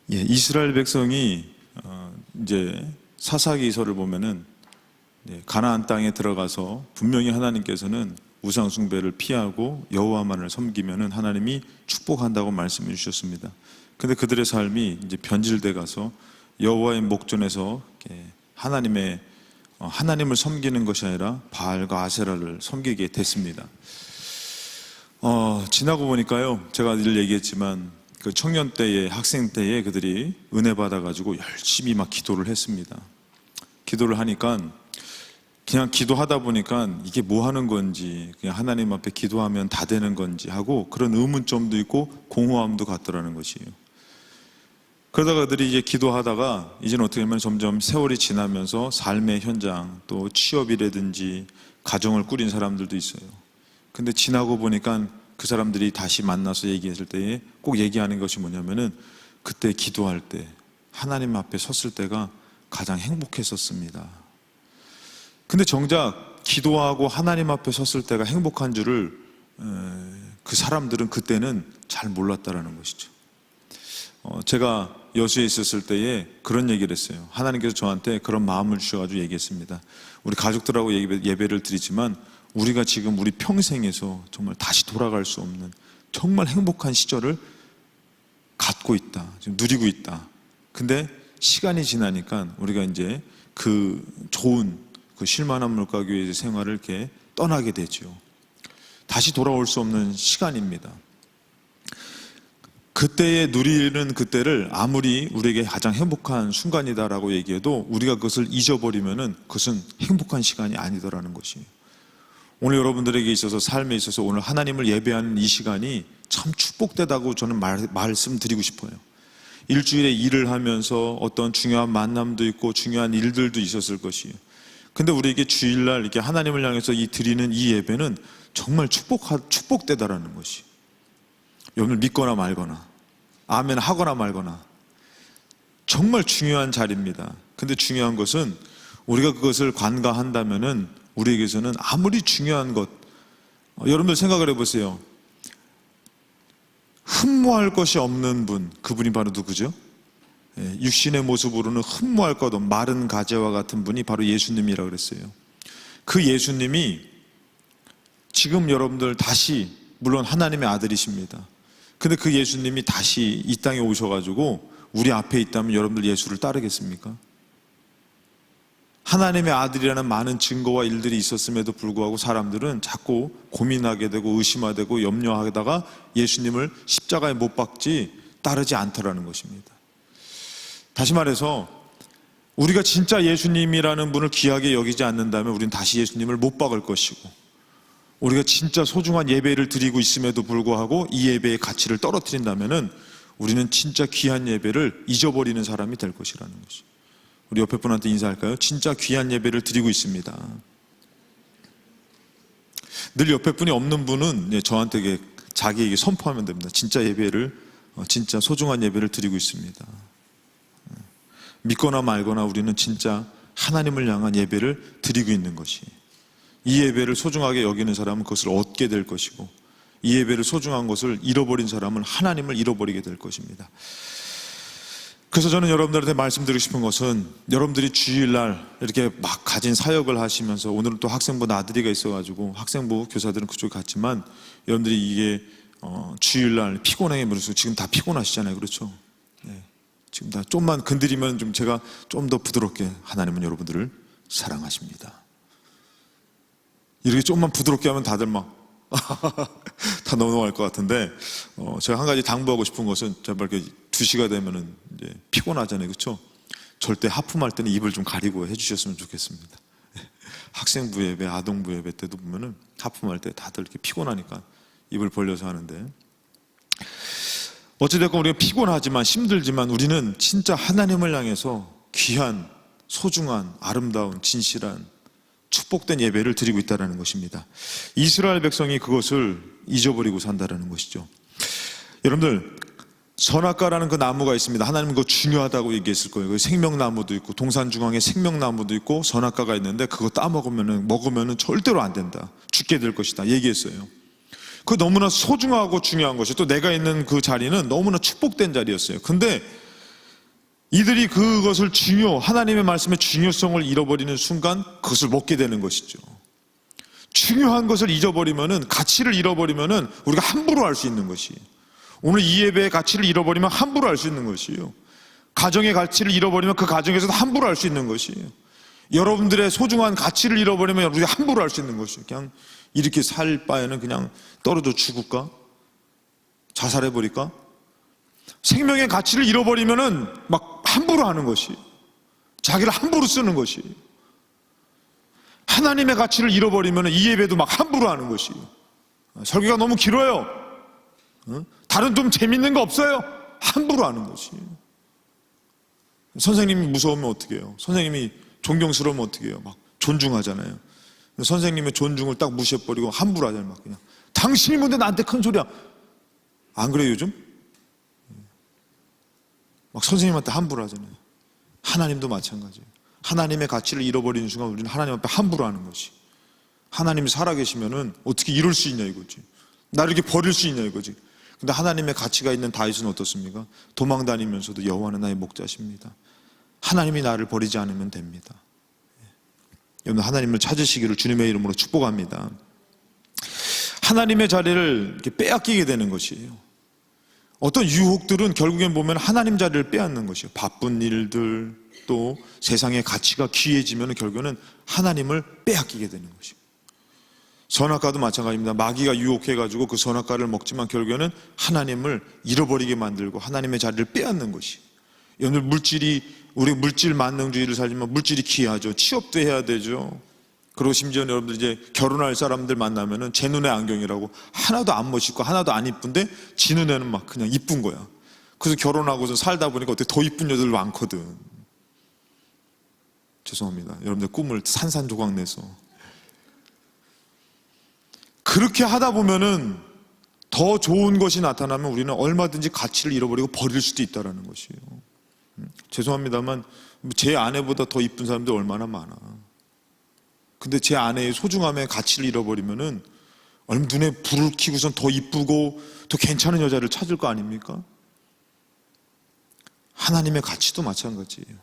이스라엘 백성이 이제 사사기서를 보면은 가나안 땅에 들어가서 분명히 하나님께서는 우상 숭배를 피하고 여호와만을 섬기면은 하나님이 축복한다고 말씀해 주셨습니다. 근데 그들의 삶이 이제 변질돼 가서 여호와의 목전에서 하나님을 섬기는 것이 아니라 바알과 아세라를 섬기게 됐습니다. 지나고 보니까요, 제가 늘 얘기했지만 그 청년 때에, 학생 때에 그들이 은혜 받아가지고 열심히 막 기도를 했습니다. 기도를 하니까 그냥 기도하다 보니까 이게 뭐 하는 건지, 그냥 하나님 앞에 기도하면 다 되는 건지 하고 그런 의문점도 있고 공허함도 같더라는 것이에요. 그러다가 그들이 이제 기도하다가 이제는 어떻게 보면 점점 세월이 지나면서 삶의 현장, 또 취업이라든지 가정을 꾸린 사람들도 있어요. 근데 지나고 보니까 그 사람들이 다시 만나서 얘기했을 때에 꼭 얘기하는 것이 뭐냐면은 그때 기도할 때, 하나님 앞에 섰을 때가 가장 행복했었습니다. 근데 정작 기도하고 하나님 앞에 섰을 때가 행복한 줄을 그 사람들은 그때는 잘 몰랐다라는 것이죠. 제가 여수에 있었을 때에 그런 얘기를 했어요. 하나님께서 저한테 그런 마음을 주셔가지고 얘기했습니다. 우리 가족들하고 예배를 드리지만 우리가 지금 우리 평생에서 정말 다시 돌아갈 수 없는 정말 행복한 시절을 갖고 있다, 지금 누리고 있다. 근데 시간이 지나니까 우리가 이제 그 좋은 그 쉴만한 물가교회의 생활을 이렇게 떠나게 되죠. 다시 돌아올 수 없는 시간입니다. 그때에 누리는 그때를 아무리 우리에게 가장 행복한 순간이다라고 얘기해도 우리가 그것을 잊어버리면은 그것은 행복한 시간이 아니더라는 것이에요. 오늘 여러분들에게 있어서, 삶에 있어서 오늘 하나님을 예배하는 이 시간이 참 축복되다고 저는 말씀드리고 싶어요. 일주일에 일을 하면서 어떤 중요한 만남도 있고 중요한 일들도 있었을 것이에요. 근데 우리에게 주일날 이렇게 하나님을 향해서 드리는 이 예배는 정말 축복되다라는 것이. 여러분 믿거나 말거나, 아멘 하거나 말거나, 정말 중요한 자리입니다. 근데 중요한 것은 우리가 그것을 관가한다면은 우리에게서는 아무리 중요한 것, 여러분들 생각을 해보세요. 흠모할 것이 없는 분, 그분이 바로 누구죠? 육신의 모습으로는 흠모할 것 없는 마른 가지와 같은 분이 바로 예수님이라고 그랬어요. 그 예수님이 지금 여러분들 다시, 물론 하나님의 아들이십니다. 근데 그 예수님이 다시 이 땅에 오셔가지고 우리 앞에 있다면 여러분들 예수를 따르겠습니까? 하나님의 아들이라는 많은 증거와 일들이 있었음에도 불구하고 사람들은 자꾸 고민하게 되고 의심하게 되고 염려하다가 예수님을 십자가에 못 박지 따르지 않더라는 것입니다. 다시 말해서 우리가 진짜 예수님이라는 분을 귀하게 여기지 않는다면 우리는 다시 예수님을 못 박을 것이고, 우리가 진짜 소중한 예배를 드리고 있음에도 불구하고 이 예배의 가치를 떨어뜨린다면은 우리는 진짜 귀한 예배를 잊어버리는 사람이 될 것이라는 것이. 우리 옆에 분한테 인사할까요? 진짜 귀한 예배를 드리고 있습니다. 늘 옆에 분이 없는 분은 저한테 자기에게 선포하면 됩니다. 진짜 예배를, 진짜 소중한 예배를 드리고 있습니다. 믿거나 말거나 우리는 진짜 하나님을 향한 예배를 드리고 있는 것이, 이 예배를 소중하게 여기는 사람은 그것을 얻게 될 것이고, 이 예배를 소중한 것을 잃어버린 사람은 하나님을 잃어버리게 될 것입니다. 그래서 저는 여러분들한테 말씀드리고 싶은 것은, 여러분들이 주일날 이렇게 막 가진 사역을 하시면서, 오늘은 또 학생부 나들이가 있어가지고 학생부 교사들은 그쪽에 갔지만 여러분들이 이게 주일날 피곤해 버려서 지금 다 피곤하시잖아요, 그렇죠? 네. 지금 다 좀만 건드리면 좀 제가 좀 더 부드럽게, 하나님은 여러분들을 사랑하십니다. 이렇게 좀만 부드럽게 하면 다들 막 다 넘어갈 것 같은데, 제가 한 가지 당부하고 싶은 것은, 제발 2시가 되면은 이제 피곤하잖아요, 그렇죠? 절대 하품할 때는 입을 좀 가리고 해주셨으면 좋겠습니다. 학생부 예배, 아동부 예배 때도 보면은 하품할 때 다들 이렇게 피곤하니까 입을 벌려서 하는데, 어찌됐건 우리가 피곤하지만 힘들지만 우리는 진짜 하나님을 향해서 귀한, 소중한, 아름다운, 진실한, 축복된 예배를 드리고 있다는 것입니다. 이스라엘 백성이 그것을 잊어버리고 산다는 것이죠. 여러분들, 선악과라는 그 나무가 있습니다. 하나님은 그거 중요하다고 얘기했을 거예요. 생명나무도 있고, 동산 중앙에 생명나무도 있고 선악과가 있는데 그거 먹으면은 절대로 안 된다, 죽게 될 것이다 얘기했어요. 그 너무나 소중하고 중요한 것이, 또 내가 있는 그 자리는 너무나 축복된 자리였어요. 근데 이들이 그것을 하나님의 말씀의 중요성을 잃어버리는 순간 그것을 먹게 되는 것이죠. 중요한 것을 잊어버리면은, 가치를 잃어버리면은 우리가 함부로 할 수 있는 것이에요. 오늘 이 예배의 가치를 잃어버리면 함부로 할 수 있는 것이에요. 가정의 가치를 잃어버리면 그 가정에서도 함부로 할 수 있는 것이에요. 여러분들의 소중한 가치를 잃어버리면 우리가 함부로 할 수 있는 것이에요. 그냥 이렇게 살 바에는 그냥 떨어져 죽을까? 자살해버릴까? 생명의 가치를 잃어버리면은 막 함부로 하는 것이, 자기를 함부로 쓰는 것이, 하나님의 가치를 잃어버리면은 이 예배도 막 함부로 하는 것이, 설교가 너무 길어요, 다른 좀 재밌는 거 없어요, 함부로 하는 것이. 선생님이 무서우면 어떻게 해요? 선생님이 존경스러우면 어떻게 해요? 막 존중하잖아요. 선생님의 존중을 딱 무시해버리고 함부로 하잖아요. 막 그냥 당신이 뭔데 나한테 큰 소리야. 안 그래요 요즘? 막 선생님한테 함부로 하잖아요. 하나님도 마찬가지예요. 하나님의 가치를 잃어버리는 순간 우리는 하나님 앞에 함부로 하는 것이. 하나님이 살아계시면은 어떻게 이럴 수 있냐 이거지. 나를 이렇게 버릴 수 있냐 이거지. 근데 하나님의 가치가 있는 다윗은 어떻습니까? 도망다니면서도 여호와는 나의 목자십니다. 하나님이 나를 버리지 않으면 됩니다. 여러분, 하나님을 찾으시기를 주님의 이름으로 축복합니다. 하나님의 자리를 이렇게 빼앗기게 되는 것이에요. 어떤 유혹들은 결국엔 보면 하나님 자리를 빼앗는 것이에요. 바쁜 일들, 또 세상의 가치가 귀해지면 결국에는 하나님을 빼앗기게 되는 것이에요. 선악과도 마찬가지입니다. 마귀가 유혹해가지고 그 선악과를 먹지만 결국에는 하나님을 잃어버리게 만들고 하나님의 자리를 빼앗는 것이. 여러분, 우리 물질 만능주의를 살지만 물질이 귀하죠. 취업도 해야 되죠. 그리고 심지어 여러분들 이제 결혼할 사람들 만나면은 제 눈에 안경이라고 하나도 안 멋있고 하나도 안 이쁜데 지 눈에는 막 그냥 이쁜 거야. 그래서 결혼하고서 살다 보니까 어떻게 더 이쁜 여자들 많거든. 죄송합니다. 여러분들 꿈을 산산조각 내서. 그렇게 하다 보면은 더 좋은 것이 나타나면 우리는 얼마든지 가치를 잃어버리고 버릴 수도 있다는 것이에요. 죄송합니다만 제 아내보다 더 이쁜 사람들 얼마나 많아. 근데 제 아내의 소중함의 가치를 잃어버리면은 얼마 눈에 불을 켜고선 더 이쁘고 더 괜찮은 여자를 찾을 거 아닙니까? 하나님의 가치도 마찬가지예요.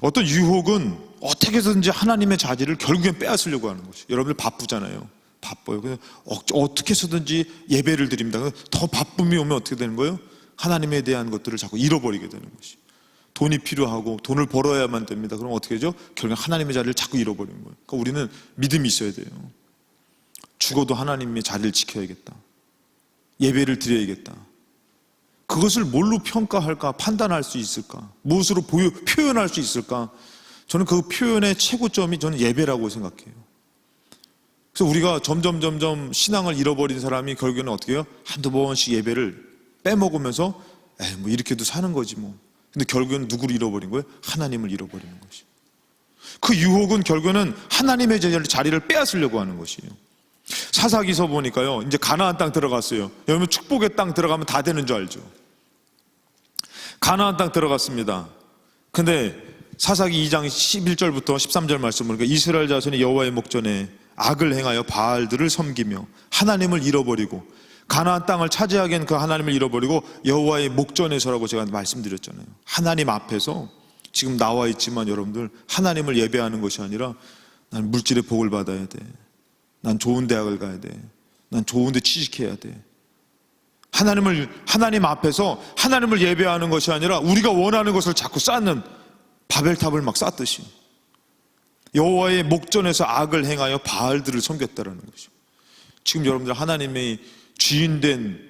어떤 유혹은 어떻게 해서든지 하나님의 자리를 결국엔 빼앗으려고 하는 것이에요. 여러분들 바쁘잖아요. 바빠요. 그래서 어떻게 해서든지 예배를 드립니다. 더 바쁨이 오면 어떻게 되는 거예요? 하나님에 대한 것들을 자꾸 잃어버리게 되는 것이. 돈이 필요하고 돈을 벌어야만 됩니다. 그럼 어떻게 하죠? 결국 하나님의 자리를 자꾸 잃어버리는 거예요. 그러니까 우리는 믿음이 있어야 돼요. 죽어도 하나님의 자리를 지켜야겠다. 예배를 드려야겠다. 그것을 뭘로 평가할까? 판단할 수 있을까? 무엇으로 표현할 수 있을까? 저는 그 표현의 최고점이 저는 예배라고 생각해요. 그래서 우리가 점점 신앙을 잃어버린 사람이 결국에는 어떻게 해요? 한두 번씩 예배를 빼먹으면서 뭐 이렇게도 사는 거지 뭐. 근데 결국에는 누구를 잃어버린 거예요? 하나님을 잃어버리는 것이. 그 유혹은 결국에는 하나님의 자리를 빼앗으려고 하는 것이에요. 사사기서 보니까요, 이제 가나안 땅 들어갔어요. 여러분 축복의 땅 들어가면 다 되는 줄 알죠? 가나안 땅 들어갔습니다. 근데 사사기 2장 11절부터 13절 말씀 보니까 이스라엘 자손이 여호와의 목전에 악을 행하여 바알들을 섬기며 하나님을 잃어버리고 가나안 땅을 차지하기엔 그 하나님을 잃어버리고 여호와의 목전에서라고 제가 말씀드렸잖아요. 하나님 앞에서 지금 나와 있지만 여러분들 하나님을 예배하는 것이 아니라 난 물질의 복을 받아야 돼. 난 좋은 대학을 가야 돼. 난 좋은 데 취직해야 돼. 하나님 앞에서 하나님을 예배하는 것이 아니라 우리가 원하는 것을 자꾸 쌓는 바벨탑을 막 쌓듯이 여호와의 목전에서 악을 행하여 바알들을 섬겼다라는 것이죠. 지금 여러분들 하나님의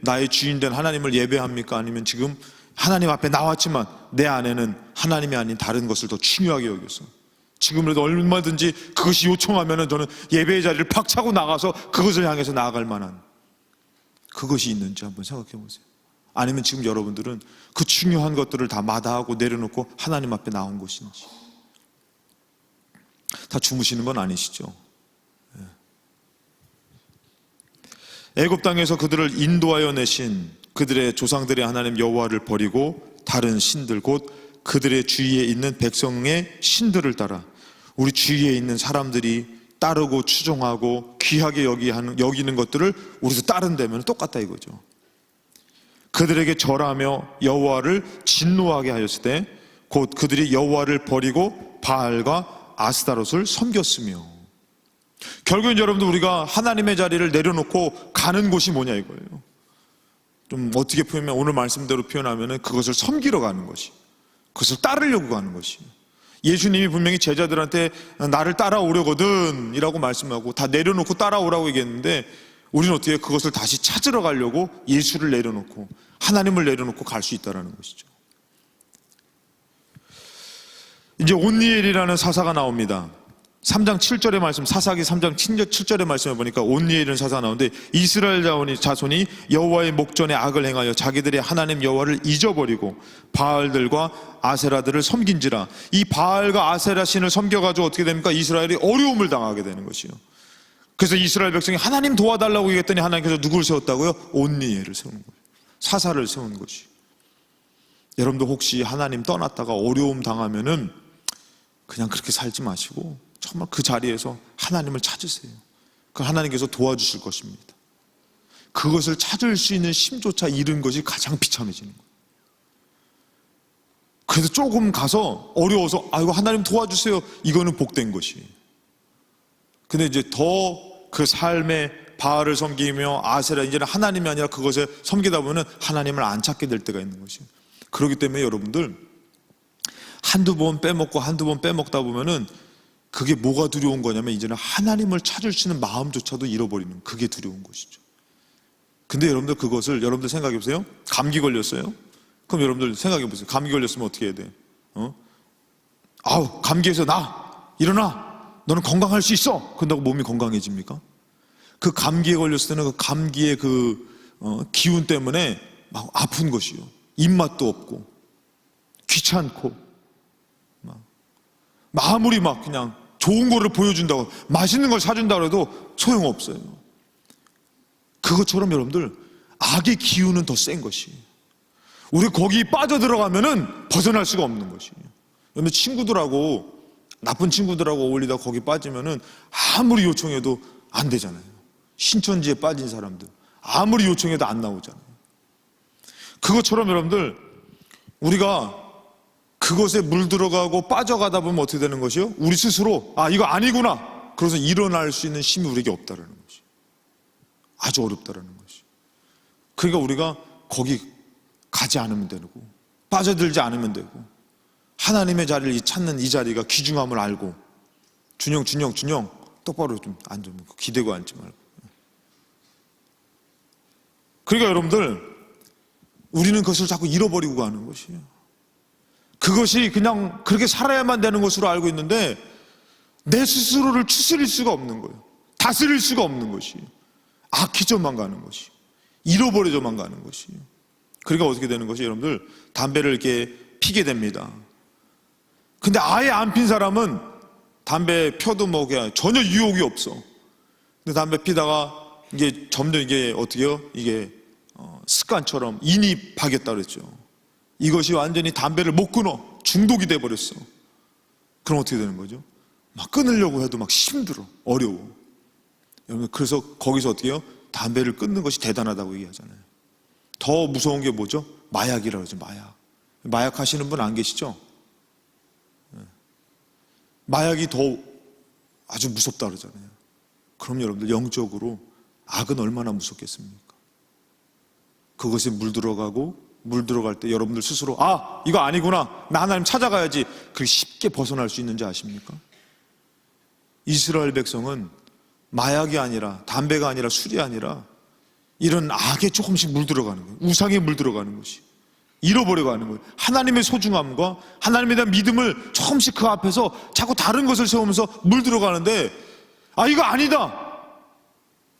나의 주인된 하나님을 예배합니까? 아니면 지금 하나님 앞에 나왔지만 내 안에는 하나님이 아닌 다른 것을 더 중요하게 여겨서 지금이라도 얼마든지 그것이 요청하면 저는 예배의 자리를 팍 차고 나가서 그것을 향해서 나아갈 만한 그것이 있는지 한번 생각해 보세요. 아니면 지금 여러분들은 그 중요한 것들을 다 마다하고 내려놓고 하나님 앞에 나온 것인지. 다 주무시는 건 아니시죠? 애굽 땅에서 그들을 인도하여 내신 그들의 조상들의 하나님 여호와를 버리고 다른 신들 곧 그들의 주위에 있는 백성의 신들을 따라 우리 주위에 있는 사람들이 따르고 추종하고 귀하게 여기는 것들을 우리도 따른다면 똑같다 이거죠. 그들에게 절하며 여호와를 진노하게 하였을 때 곧 그들이 여호와를 버리고 바알과 아스타롯을 섬겼으며. 결국은 여러분들 우리가 하나님의 자리를 내려놓고 가는 곳이 뭐냐 이거예요. 좀 어떻게 표현하면, 오늘 말씀대로 표현하면 그것을 섬기러 가는 것이, 그것을 따르려고 가는 것이. 예수님이 분명히 제자들한테 나를 따라오려거든 이라고 말씀하고 다 내려놓고 따라오라고 얘기했는데, 우리는 어떻게 그것을 다시 찾으러 가려고 예수를 내려놓고 하나님을 내려놓고 갈 수 있다는 것이죠. 이제 온니엘이라는 사사가 나옵니다. 3장 7절의 말씀, 사사기 3장 7절의 말씀에 보니까 온니엘이라는 사사가 나오는데, 이스라엘 자손이 여호와의 목전에 악을 행하여 자기들의 하나님 여호와를 잊어버리고 바알들과 아세라들을 섬긴지라. 이 바알과 아세라 신을 섬겨가지고 어떻게 됩니까? 이스라엘이 어려움을 당하게 되는 것이요. 그래서 이스라엘 백성이 하나님 도와달라고 얘기했더니 하나님께서 누구를 세웠다고요? 온니엘을 세우는 거예요. 사사를 세운 것이. 여러분도 혹시 하나님 떠났다가 어려움 당하면은 그냥 그렇게 살지 마시고 정말 그 자리에서 하나님을 찾으세요. 그 하나님께서 도와주실 것입니다. 그것을 찾을 수 있는 힘조차 잃은 것이 가장 비참해지는 거예요. 그래서 조금 가서 어려워서 아이고 하나님 도와주세요, 이거는 복된 것이에요. 근데 이제 더 그 삶에 바알을 섬기며 아세라, 이제는 하나님이 아니라 그것에 섬기다 보면 하나님을 안 찾게 될 때가 있는 것이에요. 그렇기 때문에 여러분들 한두 번 빼먹고 한두 번 빼먹다 보면은 그게 뭐가 두려운 거냐면, 이제는 하나님을 찾을 수 있는 마음조차도 잃어버리는, 그게 두려운 것이죠. 근데 여러분들 그것을, 여러분들 생각해 보세요. 감기 걸렸어요? 그럼 여러분들 생각해 보세요. 감기 걸렸으면 어떻게 해야 돼? 아우, 감기에서 일어나, 너는 건강할 수 있어. 그런다고 몸이 건강해집니까? 그 감기에 걸렸을 때는 그 감기의 기운 때문에 막 아픈 것이요, 입맛도 없고 귀찮고, 아무리 막 그냥 좋은 거를 보여준다고, 맛있는 걸 사준다고 해도 소용없어요. 그것처럼 여러분들 악의 기운은 더 센 것이에요. 우리 거기 빠져들어가면은 벗어날 수가 없는 것이에요. 여러분 친구들하고, 나쁜 친구들하고 어울리다 거기 빠지면은 아무리 요청해도 안 되잖아요. 신천지에 빠진 사람들 아무리 요청해도 안 나오잖아요. 그것처럼 여러분들 우리가 그것에 물들어가고 빠져가다 보면 어떻게 되는 것이요? 우리 스스로 이거 아니구나, 그래서 일어날 수 있는 힘이 우리에게 없다라는 것이, 아주 어렵다라는 것이. 그러니까 우리가 거기 가지 않으면 되고 빠져들지 않으면 되고, 하나님의 자리를 찾는 이 자리가 귀중함을 알고, 준영 똑바로 좀 앉아, 기대고 앉지 말고. 그러니까 여러분들 우리는 그것을 자꾸 잃어버리고 가는 것이에요. 그것이 그냥 그렇게 살아야만 되는 것으로 알고 있는데 내 스스로를 추스릴 수가 없는 거예요. 다스릴 수가 없는 것이에요. 악해져만 가는 것이에요. 잃어버려져만 가는 것이에요. 그러니까 어떻게 되는 것이, 여러분들 담배를 이렇게 피게 됩니다. 근데 아예 안 핀 사람은 담배 펴도 뭐 그냥 전혀 유혹이 없어. 근데 담배 피다가 이게 점점 이게 어떻게요? 이게 습관처럼 인입하겠다 그랬죠. 이것이 완전히 담배를 못 끊어, 중독이 돼 버렸어. 그럼 어떻게 되는 거죠? 막 끊으려고 해도 막 힘들어, 어려워. 여러분 그래서 거기서 어떻게 해요? 담배를 끊는 것이 대단하다고 얘기하잖아요. 더 무서운 게 뭐죠? 마약이라고 그러죠. 마약 하시는 분 안 계시죠? 마약이 더 아주 무섭다 그러잖아요. 그럼 여러분들 영적으로 악은 얼마나 무섭겠습니까? 그것에 물들어갈 때 여러분들 스스로 이거 아니구나, 나 하나님 찾아가야지, 그렇게 쉽게 벗어날 수 있는지 아십니까? 이스라엘 백성은 마약이 아니라, 담배가 아니라, 술이 아니라 이런 악에 조금씩 물들어가는 거예요. 우상에 물들어가는 것이, 잃어버려가는 거예요. 하나님의 소중함과 하나님에 대한 믿음을 조금씩 그 앞에서 자꾸 다른 것을 세우면서 물들어가는데, 이거 아니다,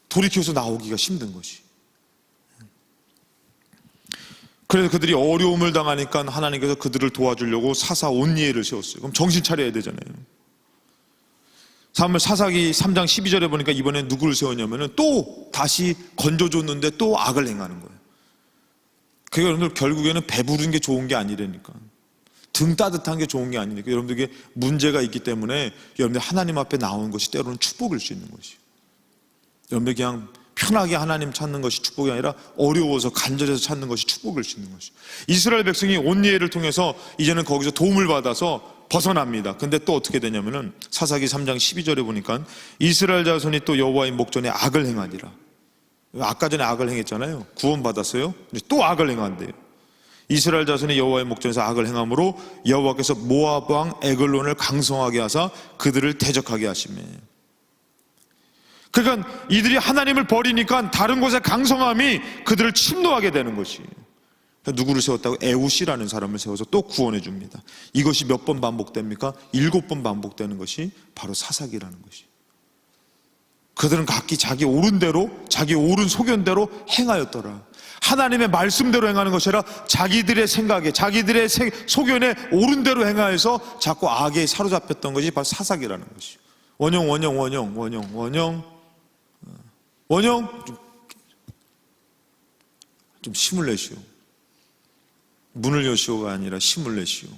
돌이켜서 나오기가 힘든 것이. 그래서 그들이 어려움을 당하니까 하나님께서 그들을 도와주려고 사사 온니엘을 세웠어요. 그럼 정신 차려야 되잖아요. 사사기 3장 12절에 보니까 이번엔 누구를 세웠냐면은 또 다시 건져줬는데 또 악을 행하는 거예요. 그러니까 여러분들 결국에는 배부른 게 좋은 게 아니라니까, 등 따뜻한 게 좋은 게 아니니까, 여러분들에게 문제가 있기 때문에 여러분들 하나님 앞에 나오는 것이 때로는 축복일 수 있는 것이에요. 여러분들 그냥 편하게 하나님 찾는 것이 축복이 아니라 어려워서 간절해서 찾는 것이 축복일 수 있는 것이. 이스라엘 백성이 온니엘을 통해서 이제는 거기서 도움을 받아서 벗어납니다. 근데 또 어떻게 되냐면은 사사기 3장 12절에 보니까 이스라엘 자손이 또 여호와의 목전에 악을 행하니라. 아까 전에 악을 행했잖아요. 구원받았어요. 이제 또 악을 행한대요. 이스라엘 자손이 여호와의 목전에서 악을 행함으로 여호와께서 모압 왕 에글론을 강성하게 하사 그들을 대적하게 하시매. 그러니까 이들이 하나님을 버리니까 다른 곳의 강성함이 그들을 침노하게 되는 것이에요. 누구를 세웠다고? 에훗이라는 사람을 세워서 또 구원해 줍니다. 이것이 몇 번 반복됩니까? 7번 반복되는 것이 바로 사사기라는 것이. 그들은 각기 자기 옳은 대로, 자기 옳은 소견대로 행하였더라. 하나님의 말씀대로 행하는 것이 아니라 자기들의 생각에, 자기들의 소견에 옳은 대로 행하여서 자꾸 악에 사로잡혔던 것이 바로 사사기라는 것이. 원형 좀 힘을 내시오. 문을 여시오가 아니라 힘을 내시오.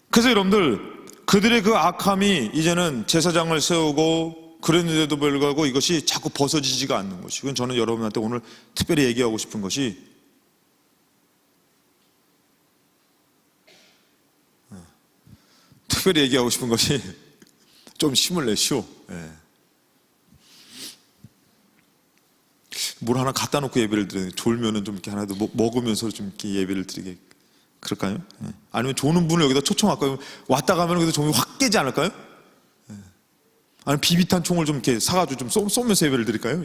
그래서 여러분들, 그들의 그 악함이 이제는 제사장을 세우고 그랬는데도 불구하고 이것이 자꾸 벗어지지가 않는 것이. 그건 저는 여러분한테 오늘 특별히 얘기하고 싶은 것이, 좀 힘을 내시오. 물 하나 갖다 놓고 예배를 드리는, 졸면은 좀 이렇게 하나 더 먹으면서 좀 이렇게 예배를 드리게 그럴까요? 아니면 조는 분을 여기다 초청할까요? 왔다 가면 여기서 종이 확 깨지 않을까요? 아니면 비비탄 총을 좀 이렇게 사가지고 좀 쏘면서 예배를 드릴까요?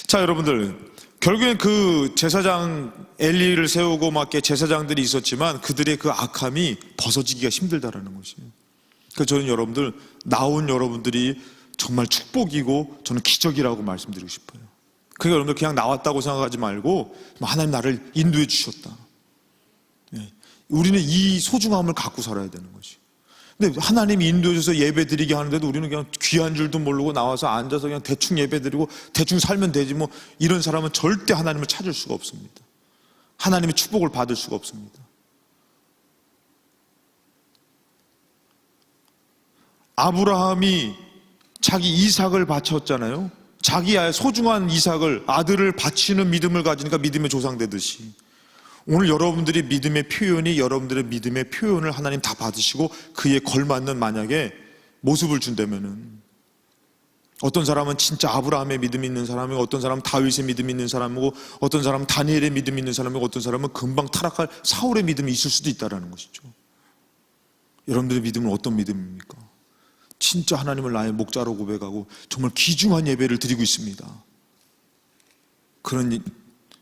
자, 여러분들, 결국엔 그 제사장 엘리를 세우고 막 제사장들이 있었지만 그들의 그 악함이 벗어지기가 힘들다라는 것이에요. 그래서 저는 여러분들, 나온 여러분들이 정말 축복이고 저는 기적이라고 말씀드리고 싶어요. 그러니까 여러분들 그냥 나왔다고 생각하지 말고 하나님 나를 인도해 주셨다. 우리는 이 소중함을 갖고 살아야 되는 것이. 근데 하나님이 인도해 줘서 예배 드리게 하는데도 우리는 그냥 귀한 줄도 모르고 나와서 앉아서 그냥 대충 예배 드리고 대충 살면 되지 뭐, 이런 사람은 절대 하나님을 찾을 수가 없습니다. 하나님의 축복을 받을 수가 없습니다. 아브라함이 자기 이삭을 바쳤잖아요. 자기 소중한 이삭을, 아들을 바치는 믿음을 가지니까 믿음의 조상 되듯이, 오늘 여러분들이 믿음의 표현이, 여러분들의 믿음의 표현을 하나님 다 받으시고 그에 걸맞는 만약에 모습을 준다면은, 어떤 사람은 진짜 아브라함의 믿음이 있는 사람이고, 어떤 사람은 다윗의 믿음이 있는 사람이고, 어떤 사람은 다니엘의 믿음이 있는 사람이고, 어떤 사람은 금방 타락할 사울의 믿음이 있을 수도 있다는 것이죠. 여러분들의 믿음은 어떤 믿음입니까? 진짜 하나님을 나의 목자로 고백하고 정말 귀중한 예배를 드리고 있습니다. 그런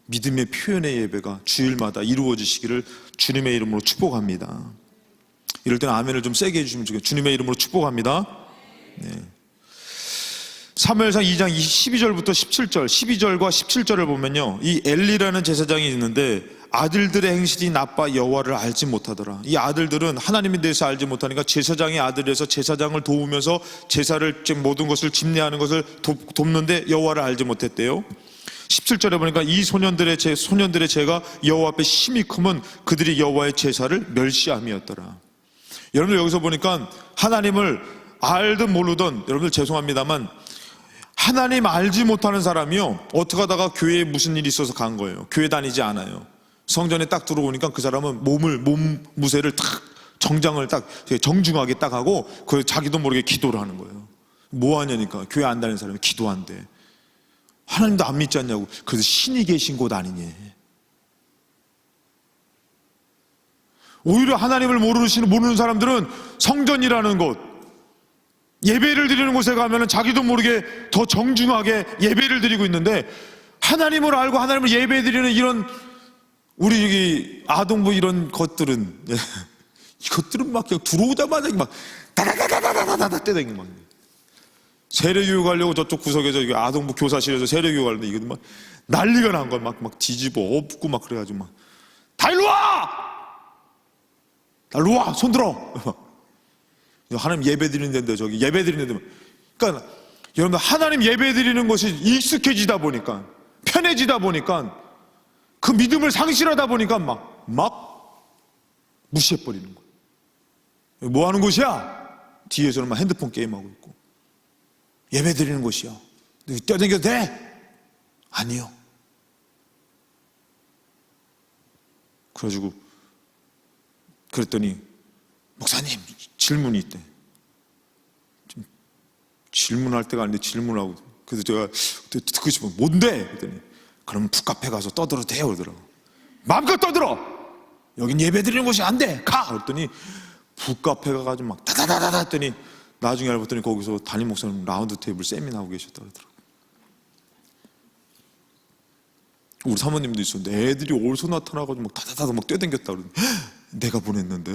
믿음의 표현의 예배가 주일마다 이루어지시기를 주님의 이름으로 축복합니다. 이럴 때는 아멘을 좀 세게 해주시면 좋겠어요. 주님의 이름으로 축복합니다. 사무엘상 2장 12절부터 17절, 12절과 17절을 보면요, 이 엘리라는 제사장이 있는데 아들들의 행실이 나빠 여호와를 알지 못하더라. 이 아들들은 하나님에 대해서 알지 못하니까 제사장의 아들에서 제사장을 도우면서 제사를, 모든 것을 집례하는 것을 돕는데 여호와를 알지 못했대요. 17절에 보니까 이 소년들의 죄가 여호와 앞에 심히 크면 그들이 여호와의 제사를 멸시함이었더라. 여러분들 여기서 보니까 하나님을 알든 모르든, 여러분들 죄송합니다만 하나님 알지 못하는 사람이요, 어떻게 하다가 교회에 무슨 일이 있어서 간 거예요. 교회 다니지 않아요. 성전에 딱 들어오니까 그 사람은 몸 무새를 딱, 정장을 딱 정중하게 딱 하고 그 자기도 모르게 기도를 하는 거예요. 뭐 하냐니까, 교회 안 다니는 사람이 기도한대. 하나님도 안 믿지 않냐고. 그래서 신이 계신 곳 아니니. 오히려 하나님을 모르는 사람들은 성전이라는 곳, 예배를 드리는 곳에 가면 자기도 모르게 더 정중하게 예배를 드리고 있는데, 하나님을 알고 하나님을 예배 드리는 이런 우리 여기 아동부 이런 것들은 이것들은 막 그냥 들어오자마자 막 다다다다다다다 떼다니는 막 세례교육 하려고 저쪽 구석에서 아동부 교사실에서 세례교육 하는데 이거 막 난리가 난 거야. 막 뒤집어 엎고 막 그래가지고 막 다 일로 와! 다 일로 와! 손 들어! 하나님 예배 드리는 데인데 저기 예배 드리는 데인데, 그러니까 여러분 하나님 예배 드리는 것이 익숙해지다 보니까, 편해지다 보니까, 그 믿음을 상실하다 보니까 막 무시해버리는 거예요. 뭐 하는 곳이야? 뒤에서는 막 핸드폰 게임하고 있고, 예배 드리는 곳이요. 뛰어다녀도 돼? 아니요. 그래가지고 그랬더니 목사님 질문이 있대. 질문할 때가 아닌데 질문하고, 그래서 제가 듣고 싶으면 뭔데? 그랬더니 그러면 북카페 가서 떠들어도 돼요 그러더라고. 마음껏 떠들어. 여긴 예배 드리는 곳이 안 돼. 가. 그랬더니 북카페 가가지고 막 다다다다 했더니 나중에 알고 봤더니 거기서 담임 목사님 라운드 테이블 세미나 하고 계셨다 그러더라고. 우리 사모님도 있었는데 애들이 올소 나타나가지고 막 다다다다 막 뛰어댕겼다 그러더니 내가 보냈는데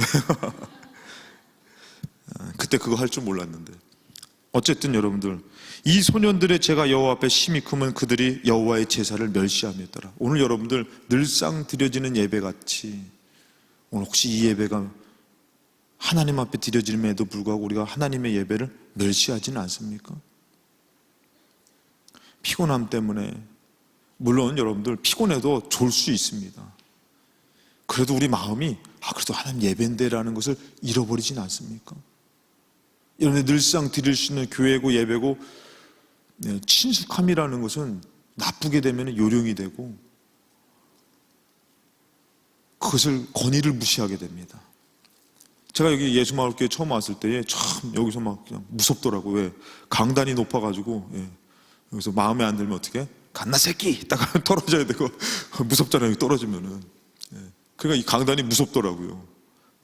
그때 그거 할 줄 몰랐는데. 어쨌든 여러분들, 이 소년들의 죄가 여호와 앞에 심히 크면 그들이 여호와의 제사를 멸시함이었더라. 오늘 여러분들 늘상 드려지는 예배같이 오늘 혹시 이 예배가 하나님 앞에 드려짐에도 불구하고 우리가 하나님의 예배를 멸시하지는 않습니까? 피곤함 때문에, 물론 여러분들 피곤해도 졸 수 있습니다. 그래도 우리 마음이 그래도 하나님 예배인데라는 것을 잃어버리진 않습니까? 여러분들 늘상 드릴 수 있는 교회고 예배고, 친숙함이라는 것은 나쁘게 되면 요령이 되고 그것을 권위를 무시하게 됩니다. 제가 여기 예수마을교회 처음 왔을 때에 참 여기서 막 그냥 무섭더라고요. 왜? 강단이 높아가지고, 여기서 마음에 안 들면 어떻게? 갓나 새끼! 이따가 떨어져야 되고 무섭잖아요 떨어지면은. 그러니까 이 강단이 무섭더라고요.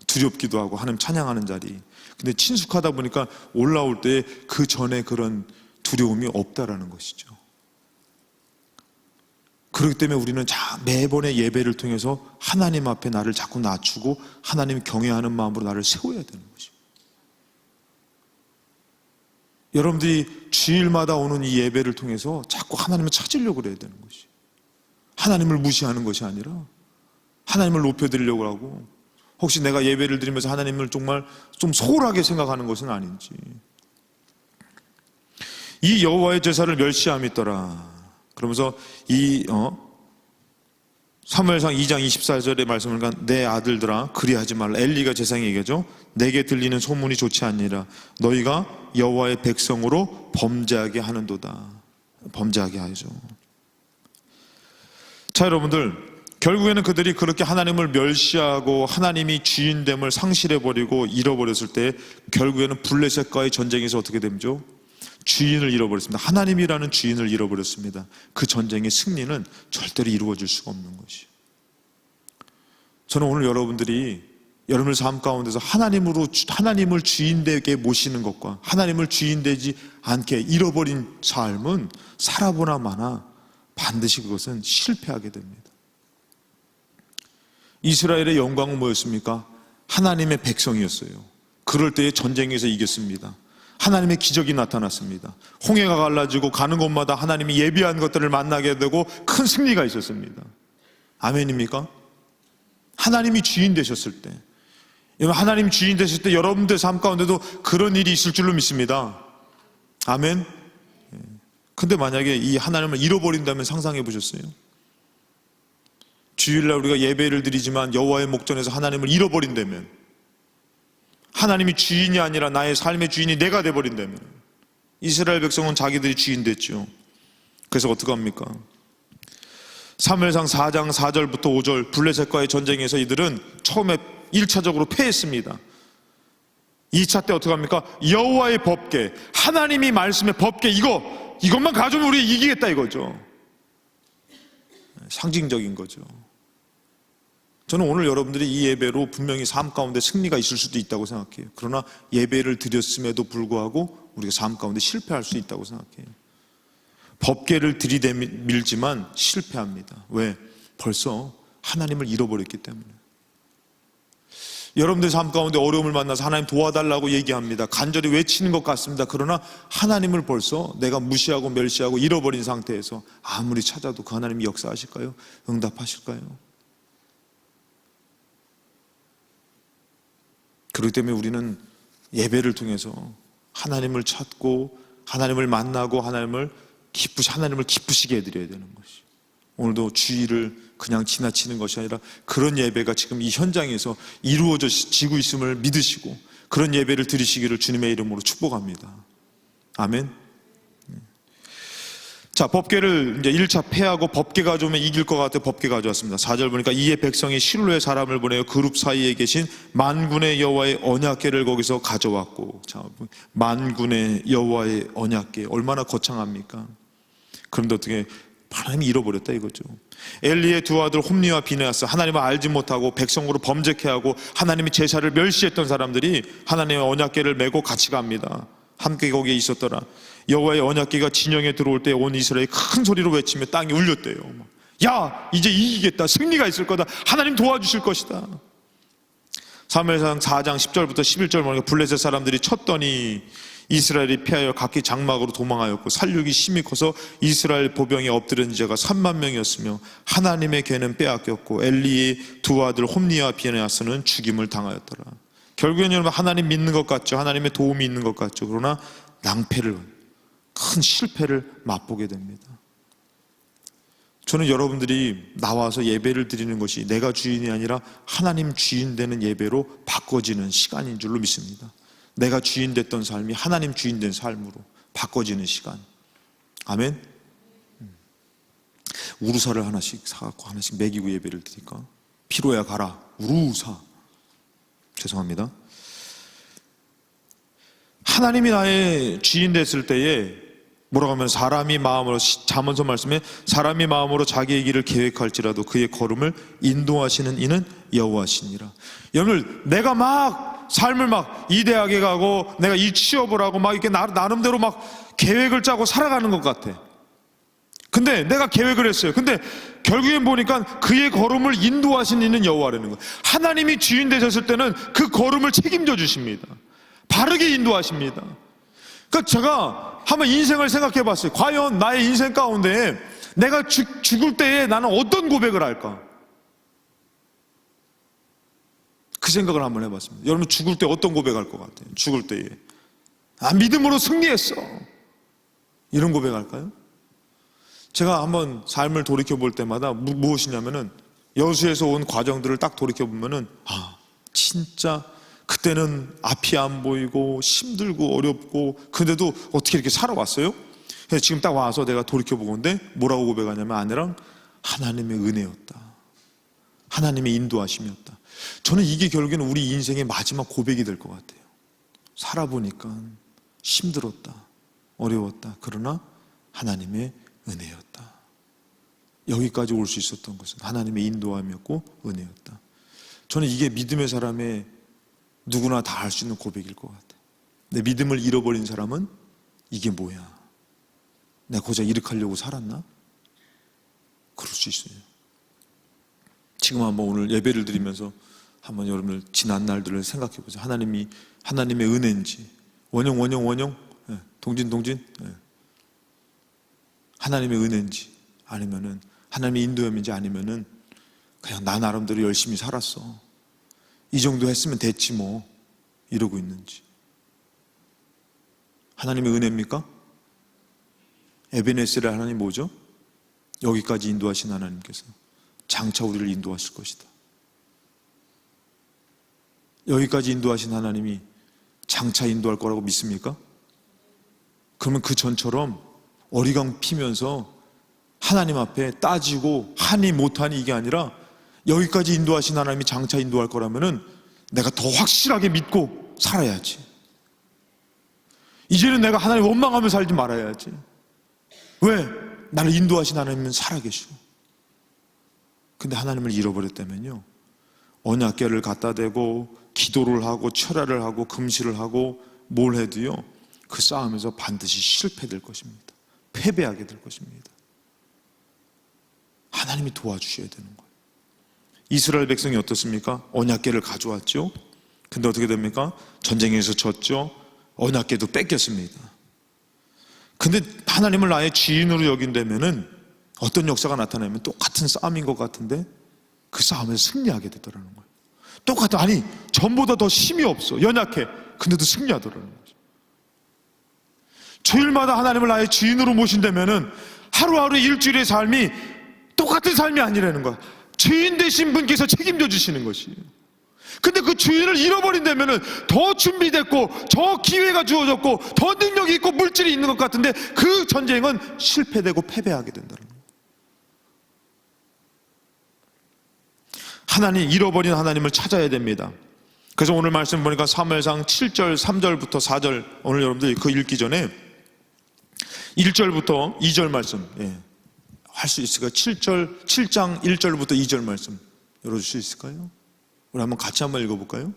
두렵기도 하고 하나님 찬양하는 자리. 근데 친숙하다 보니까 올라올 때 그 전에 그런 두려움이 없다라는 것이죠. 그렇기 때문에 우리는 매번의 예배를 통해서 하나님 앞에 나를 자꾸 낮추고 하나님 경외하는 마음으로 나를 세워야 되는 것이죠. 여러분들이 주일마다 오는 이 예배를 통해서 자꾸 하나님을 찾으려고 그래야 되는 것이죠. 하나님을 무시하는 것이 아니라 하나님을 높여드리려고 하고, 혹시 내가 예배를 드리면서 하나님을 정말 좀 소홀하게 생각하는 것은 아닌지. 이 여호와의 제사를 멸시함이 있더라. 그러면서 이 사무엘상 2장 24절의 말씀을 보니까 내 아들들아 그리하지 말라. 엘리가 제사장이 얘기하죠. 내게 들리는 소문이 좋지 않니라. 너희가 여호와의 백성으로 범죄하게 하는도다. 범죄하게 하죠. 자, 여러분들, 결국에는 그들이 그렇게 하나님을 멸시하고 하나님이 주인됨을 상실해버리고 잃어버렸을 때 결국에는 블레셋과의 전쟁에서 어떻게 되죠? 주인을 잃어버렸습니다. 하나님이라는 주인을 잃어버렸습니다. 그 전쟁의 승리는 절대로 이루어질 수가 없는 것이에요. 저는 오늘 여러분들이 여러분의 삶 가운데서 하나님을 주인되게 모시는 것과 하나님을 주인되지 않게 잃어버린 삶은 살아보나 마나 반드시 그것은 실패하게 됩니다. 이스라엘의 영광은 뭐였습니까? 하나님의 백성이었어요. 그럴 때에 전쟁에서 이겼습니다. 하나님의 기적이 나타났습니다. 홍해가 갈라지고 가는 곳마다 하나님이 예비한 것들을 만나게 되고 큰 승리가 있었습니다. 아멘입니까? 하나님이 주인 되셨을 때, 하나님이 주인 되실 때 여러분들 삶 가운데도 그런 일이 있을 줄로 믿습니다. 아멘. 근데 만약에 이 하나님을 잃어버린다면 상상해 보셨어요? 주일날 우리가 예배를 드리지만 여호와의 목전에서 하나님을 잃어버린다면, 하나님이 주인이 아니라 나의 삶의 주인이 내가 돼버린다면, 이스라엘 백성은 자기들이 주인 됐죠. 그래서 어떡합니까? 사무엘상 4장 4절부터 5절 블레셋과의 전쟁에서 이들은 처음에 1차적으로 패했습니다. 2차 때 어떡합니까? 여호와의 법궤, 하나님이 말씀의 법궤, 이것만 가져오면 우리 이기겠다 이거죠. 상징적인 거죠. 저는 오늘 여러분들이 이 예배로 분명히 삶 가운데 승리가 있을 수도 있다고 생각해요. 그러나 예배를 드렸음에도 불구하고 우리가 삶 가운데 실패할 수 있다고 생각해요. 법궤를 들이밀지만 실패합니다. 왜? 벌써 하나님을 잃어버렸기 때문에. 여러분들 삶 가운데 어려움을 만나서 하나님 도와달라고 얘기합니다. 간절히 외치는 것 같습니다. 그러나 하나님을 벌써 내가 무시하고 멸시하고 잃어버린 상태에서 아무리 찾아도 그 하나님이 역사하실까요? 응답하실까요? 그렇기 때문에 우리는 예배를 통해서 하나님을 찾고 하나님을 만나고 하나님을 기쁘시게 해드려야 되는 것이. 오늘도 주일을 그냥 지나치는 것이 아니라 그런 예배가 지금 이 현장에서 이루어지고 있음을 믿으시고 그런 예배를 드리시기를 주님의 이름으로 축복합니다. 아멘. 자, 법궤를 이제 1차 패하고 법궤 가져오면 이길 것 같아 법궤 가져왔습니다. 4절 보니까 이에 백성이 실로의 사람을 보내어 그룹 사이에 계신 만군의 여호와의 언약궤를 거기서 가져왔고, 자, 만군의 여호와의 언약궤 얼마나 거창합니까? 그런데 어떻게 하나님이 잃어버렸다 이거죠. 엘리의 두 아들 홈리와 비느하스, 하나님을 알지 못하고 백성으로 범죄케 하고 하나님의 제사를 멸시했던 사람들이 하나님의 언약궤를 메고 같이 갑니다. 함께 거기에 있었더라. 여호와의 언약궤가 진영에 들어올 때 온 이스라엘이 큰 소리로 외치며 땅이 울렸대요. 야, 이제 이기겠다, 승리가 있을 거다, 하나님 도와주실 것이다. 사무엘상 4장 10절부터 11절 보니까 블레셋 사람들이 쳤더니 이스라엘이 피하여 각기 장막으로 도망하였고 살육이 심히 커서 이스라엘 보병에 엎드린 자가 3만 명이었으며 하나님의 궤는 빼앗겼고 엘리의 두 아들 홈리와 비느하스는 죽임을 당하였더라. 결국에는 여러분, 하나님 믿는 것 같죠? 하나님의 도움이 있는 것 같죠? 그러나 낭패를, 큰 실패를 맛보게 됩니다. 저는 여러분들이 나와서 예배를 드리는 것이 내가 주인이 아니라 하나님 주인 되는 예배로 바꿔지는 시간인 줄로 믿습니다. 내가 주인 됐던 삶이 하나님 주인 된 삶으로 바꿔지는 시간. 아멘. 우루사를 하나씩 사갖고 하나씩 먹이고 예배를 드리니까 피로야 가라, 우루사. 죄송합니다. 하나님이 나의 주인 됐을 때에 뭐라고 하면 사람이 마음으로, 잠언서 말씀에 사람이 마음으로 자기의 길을 계획할지라도 그의 걸음을 인도하시는 이는 여호와시니라. 여러분, 내가 막 삶을 막 이 대학에 가고 내가 이 취업을 하고 막 이렇게 나름대로 막 계획을 짜고 살아가는 것 같아. 근데 내가 계획을 했어요. 근데 결국엔 보니까 그의 걸음을 인도하신 이는 여호와라는 거예요. 하나님이 주인 되셨을 때는 그 걸음을 책임져 주십니다. 바르게 인도하십니다. 그러니까 제가 한번 인생을 생각해 봤어요. 과연 나의 인생 가운데 내가 죽을 때에 나는 어떤 고백을 할까? 그 생각을 한번 해봤습니다. 여러분, 죽을 때 어떤 고백할 것 같아요? 죽을 때에 믿음으로 승리했어, 이런 고백할까요? 제가 한번 삶을 돌이켜 볼 때마다 무엇이냐면은 여수에서 온 과정들을 딱 돌이켜 보면은 진짜 그때는 앞이 안 보이고 힘들고 어렵고 근데도 어떻게 이렇게 살아왔어요? 그래서 지금 딱 와서 내가 돌이켜 보건데 뭐라고 고백하냐면 아내랑 하나님의 은혜였다, 하나님의 인도하심이었다. 저는 이게 결국에는 우리 인생의 마지막 고백이 될 것 같아요. 살아보니까 힘들었다, 어려웠다, 그러나 하나님의 은혜였다. 여기까지 올 수 있었던 것은 하나님의 인도함이었고 은혜였다. 저는 이게 믿음의 사람의 누구나 다 할 수 있는 고백일 것 같아요. 내 믿음을 잃어버린 사람은 이게 뭐야, 내가 고작 이렇게 하려고 살았나? 그럴 수 있어요. 지금 한번 오늘 예배를 드리면서 한번 여러분들 지난 날들을 생각해 보세요. 하나님의 은혜인지, 원영 동진 하나님의 은혜인지, 아니면은 하나님의 인도함인지, 아니면은 그냥 나 나름대로 열심히 살았어, 이 정도 했으면 됐지 뭐, 이러고 있는지. 하나님의 은혜입니까? 에베네셀의 하나님 뭐죠? 여기까지 인도하신 하나님께서 장차 우리를 인도하실 것이다. 여기까지 인도하신 하나님이 장차 인도할 거라고 믿습니까? 그러면 그 전처럼 어리광 피면서 하나님 앞에 따지고 하니 못하니 이게 아니라 여기까지 인도하신 하나님이 장차 인도할 거라면은 내가 더 확실하게 믿고 살아야지. 이제는 내가 하나님 원망하며 살지 말아야지. 왜? 나를 인도하신 하나님은 살아계시고. 근데 하나님을 잃어버렸다면요, 언약궤를 갖다 대고 기도를 하고 철야를 하고 금식을 하고 뭘 해도요, 그 싸움에서 반드시 실패될 것입니다. 패배하게 될 것입니다. 하나님이 도와주셔야 되는 거예요. 이스라엘 백성이 어떻습니까? 언약궤를 가져왔죠. 근데 어떻게 됩니까? 전쟁에서 졌죠. 언약궤도 뺏겼습니다. 근데 하나님을 나의 주인으로 여긴다면은 어떤 역사가 나타나면 똑같은 싸움인 것 같은데 그 싸움에서 승리하게 되더라는 거예요. 똑같아. 아니, 전보다 더 힘이 없어, 연약해. 근데도 승리하더라는 거죠. 주일마다 하나님을 나의 주인으로 모신다면은 하루하루 일주일의 삶이 똑같은 삶이 아니라는 거야. 주인 되신 분께서 책임져 주시는 것이에요. 근데 그 주인을 잃어버린다면은 더 준비됐고 더 기회가 주어졌고 더 능력이 있고 물질이 있는 것 같은데 그 전쟁은 실패되고 패배하게 된다는 거예요. 하나님, 잃어버린 하나님을 찾아야 됩니다. 그래서 오늘 말씀 보니까 사무엘상 7절 3절부터 4절, 오늘 여러분들이 그 읽기 전에 1절부터 2절 말씀 할 수 있을까요? 7장 1절부터 2절 말씀 열어줄 수 있을까요? 우리 한번 같이 한번 읽어볼까요?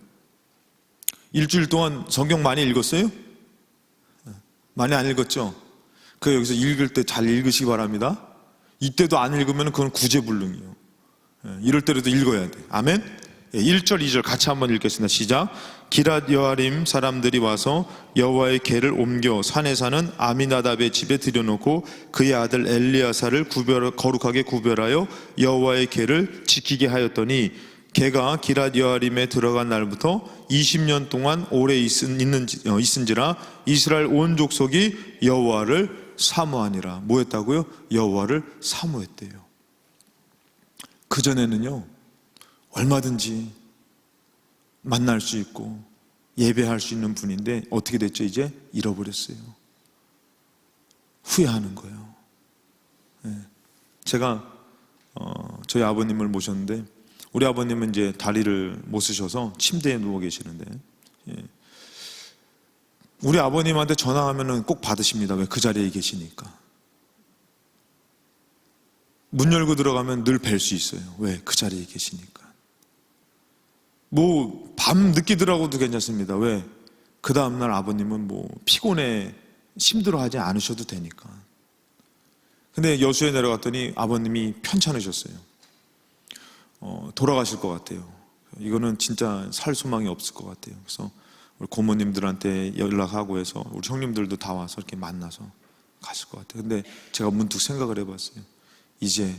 일주일 동안 성경 많이 읽었어요? 많이 안 읽었죠? 그 여기서 읽을 때 잘 읽으시기 바랍니다. 이때도 안 읽으면 그건 구제불능이에요. 이럴 때라도 읽어야 돼. 아멘? 1절 2절 같이 한번 읽겠습니다. 시작. 기럇 여아림 사람들이 와서 여호와의 궤를 옮겨 산에 사는 아미나답의 집에 들여놓고 그의 아들 엘리야사를 거룩하게 구별하여 여호와의 궤를 지키게 하였더니 걔가 기럇 여아림에 들어간 날부터 20년 동안 오래 있은지라 이스라엘 온 족속이 여호와를 사모하니라. 뭐 했다고요? 여호와를 사모했대요. 그전에는요, 얼마든지 만날 수 있고 예배할 수 있는 분인데 어떻게 됐죠? 이제 잃어버렸어요. 후회하는 거예요. 제가 저희 아버님을 모셨는데 우리 아버님은 이제 다리를 못 쓰셔서 침대에 누워 계시는데 우리 아버님한테 전화하면은 꼭 받으십니다. 왜? 그 자리에 계시니까. 문 열고 들어가면 늘 뵐 수 있어요. 왜? 그 자리에 계시니까. 뭐 밤 늦게 들어가도 괜찮습니다. 왜? 그 다음날 아버님은 뭐 피곤해 힘들어하지 않으셔도 되니까. 근데 여수에 내려갔더니 아버님이 편찮으셨어요. 돌아가실 것 같아요. 이거는 진짜 살 소망이 없을 것 같아요. 그래서 우리 고모님들한테 연락하고 해서 우리 형님들도 다 와서 이렇게 만나서 가실 것 같아요. 근데 제가 문득 생각을 해봤어요. 이제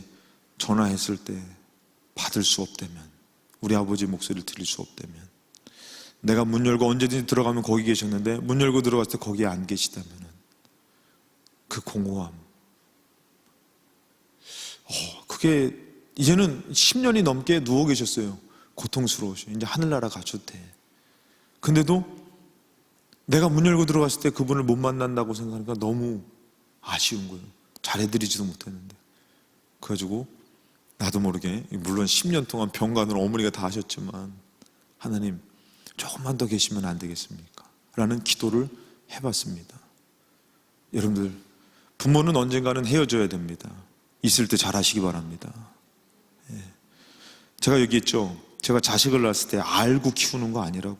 전화했을 때 받을 수 없다면, 우리 아버지 목소리를 들을 수 없다면, 내가 문 열고 언제든지 들어가면 거기 계셨는데 문 열고 들어갔을 때 거기에 안 계시다면 그 공허함, 그게 이제는 10년이 넘게 누워 계셨어요. 고통스러우셔. 이제 하늘나라 가셔도 돼. 근데도 내가 문 열고 들어갔을 때 그분을 못 만난다고 생각하니까 너무 아쉬운 거예요. 잘해드리지도 못했는데. 그래가지고 나도 모르게, 물론 10년 동안 병간을 어머니가 다 하셨지만, 하나님 조금만 더 계시면 안 되겠습니까? 라는 기도를 해봤습니다. 여러분들, 부모는 언젠가는 헤어져야 됩니다. 있을 때 잘하시기 바랍니다. 제가 얘기했죠. 제가 자식을 낳았을 때 알고 키우는 거 아니라고.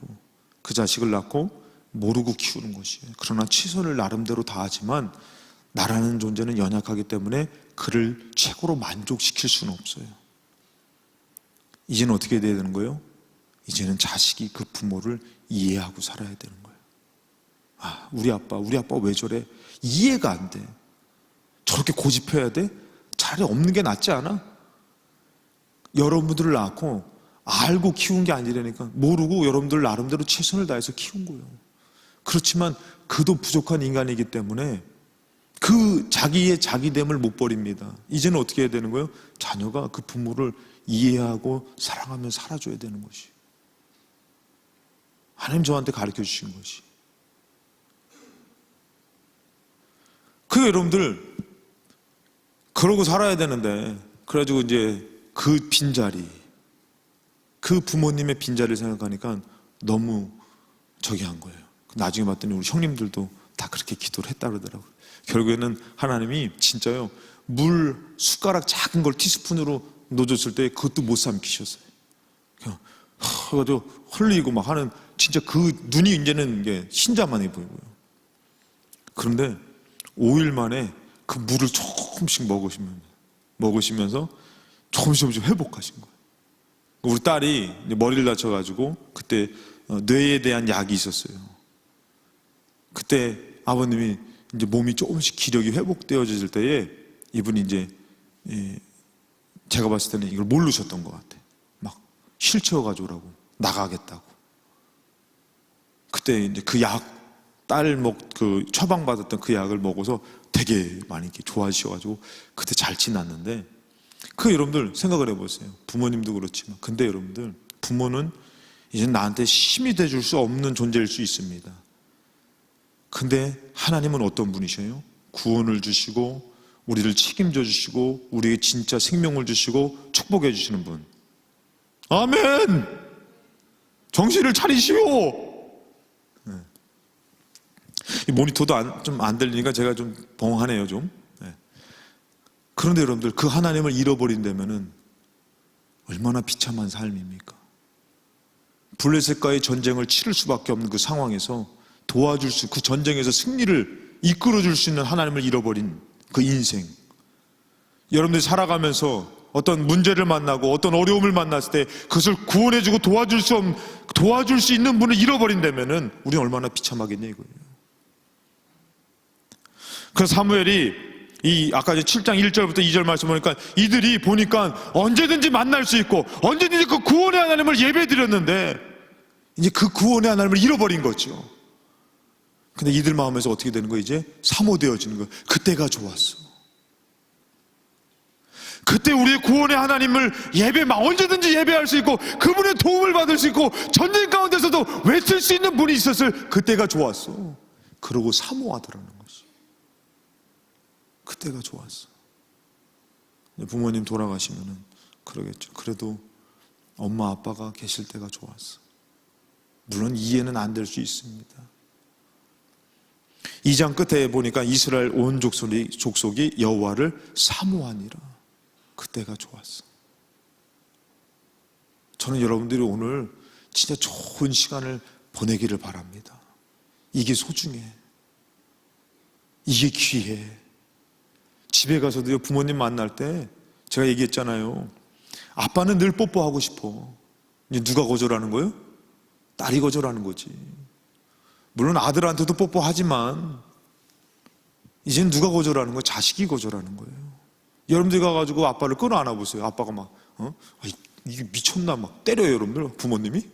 그 자식을 낳고 모르고 키우는 것이에요. 그러나 최선을 나름대로 다하지만 나라는 존재는 연약하기 때문에 그를 최고로 만족시킬 수는 없어요. 이제는 어떻게 돼야 되는 거예요? 이제는 자식이 그 부모를 이해하고 살아야 되는 거예요. 아, 우리 아빠 왜 저래? 이해가 안 돼. 저렇게 고집해야 돼? 차라리 없는 게 낫지 않아? 여러분들을 낳고 알고 키운 게 아니라니까. 모르고 여러분들 나름대로 최선을 다해서 키운 거예요. 그렇지만 그도 부족한 인간이기 때문에 그 자기의 자기됨을 못 버립니다. 이제는 어떻게 해야 되는 거예요? 자녀가 그 부모를 이해하고 사랑하며 살아줘야 되는 것이. 하나님 저한테 가르쳐 주신 것이. 그 여러분들 그러고 살아야 되는데, 그래가지고 이제 그 빈자리, 그 부모님의 빈자리를 생각하니까 너무 저기 한 거예요. 나중에 봤더니 우리 형님들도 다 그렇게 기도를 했다 그러더라고요. 결국에는 하나님이 진짜요, 물 숟가락 작은 걸 티스푼으로 넣어줬을 때 그것도 못 삼키셨어요. 그냥 그래가지고 흘리고 막 하는, 진짜 그 눈이 이제는 이게 흰자만해 보이고요. 그런데 5일 만에 그 물을 조금씩 먹으시면서 조금씩 회복하신 거예요. 우리 딸이 머리를 다쳐가지고 그때 뇌에 대한 약이 있었어요. 그때 아버님이 이제 몸이 조금씩 기력이 회복되어질 때에 이분이 이제 제가 봤을 때는 이걸 모르셨던 것 같아요. 막 실채워가지고 오라고, 나가겠다고. 그때 이제 그 약, 딸 그 처방받았던 그 약을 먹어서 되게 많이 이렇게 좋아지셔가지고 그때 잘 지났는데, 그 여러분들 생각을 해보세요. 부모님도 그렇지만. 근데 여러분들, 부모는 이제 나한테 힘이 돼줄 수 없는 존재일 수 있습니다. 근데 하나님은 어떤 분이셔요? 구원을 주시고 우리를 책임져 주시고 우리에게 진짜 생명을 주시고 축복해 주시는 분. 아멘! 정신을 차리시오! 이 모니터도 좀 안 들리니까 제가 좀 벙하네요, 좀. 그런데 여러분들, 그 하나님을 잃어버린다면은 얼마나 비참한 삶입니까? 블레셋과의 전쟁을 치를 수밖에 없는 그 상황에서 도와줄 수, 그 전쟁에서 승리를 이끌어줄 수 있는 하나님을 잃어버린 그 인생. 여러분들이 살아가면서 어떤 문제를 만나고 어떤 어려움을 만났을 때 그것을 구원해주고 도와줄 수 있는 분을 잃어버린다면은 우리는 얼마나 비참하겠냐 이거예요. 그래서 사무엘이 아까 7장 1절부터 2절 말씀 보니까 이들이 보니까 언제든지 만날 수 있고 언제든지 그 구원의 하나님을 예배드렸는데 이제 그 구원의 하나님을 잃어버린 거죠. 근데 이들 마음에서 어떻게 되는 거예요? 이제 사모되어지는 거예요. 그때가 좋았어. 그때 우리의 구원의 하나님을 언제든지 예배할 수 있고 그분의 도움을 받을 수 있고 전쟁 가운데서도 외칠 수 있는 분이 있었을 그때가 좋았어. 그러고 사모하더라는 것이. 그때가 좋았어. 부모님 돌아가시면은 그러겠죠. 그래도 엄마 아빠가 계실 때가 좋았어. 물론 이해는 안 될 수 있습니다. 2장 끝에 보니까 이스라엘 온 족속이 여호와를 사모하니라. 그때가 좋았어. 저는 여러분들이 오늘 진짜 좋은 시간을 보내기를 바랍니다. 이게 소중해. 이게 귀해. 집에 가서도 부모님 만날 때 제가 얘기했잖아요. 아빠는 늘 뽀뽀하고 싶어. 이제 누가 거절하는 거예요? 딸이 거절하는 거지. 물론 아들한테도 뽀뽀하지만 이제는 누가 거절하는 거예요? 자식이 거절하는 거예요. 여러분들이 가가지고 아빠를 끌어안아 보세요. 아빠가 막 이게 미쳤나 막 때려요. 여러분들 부모님이.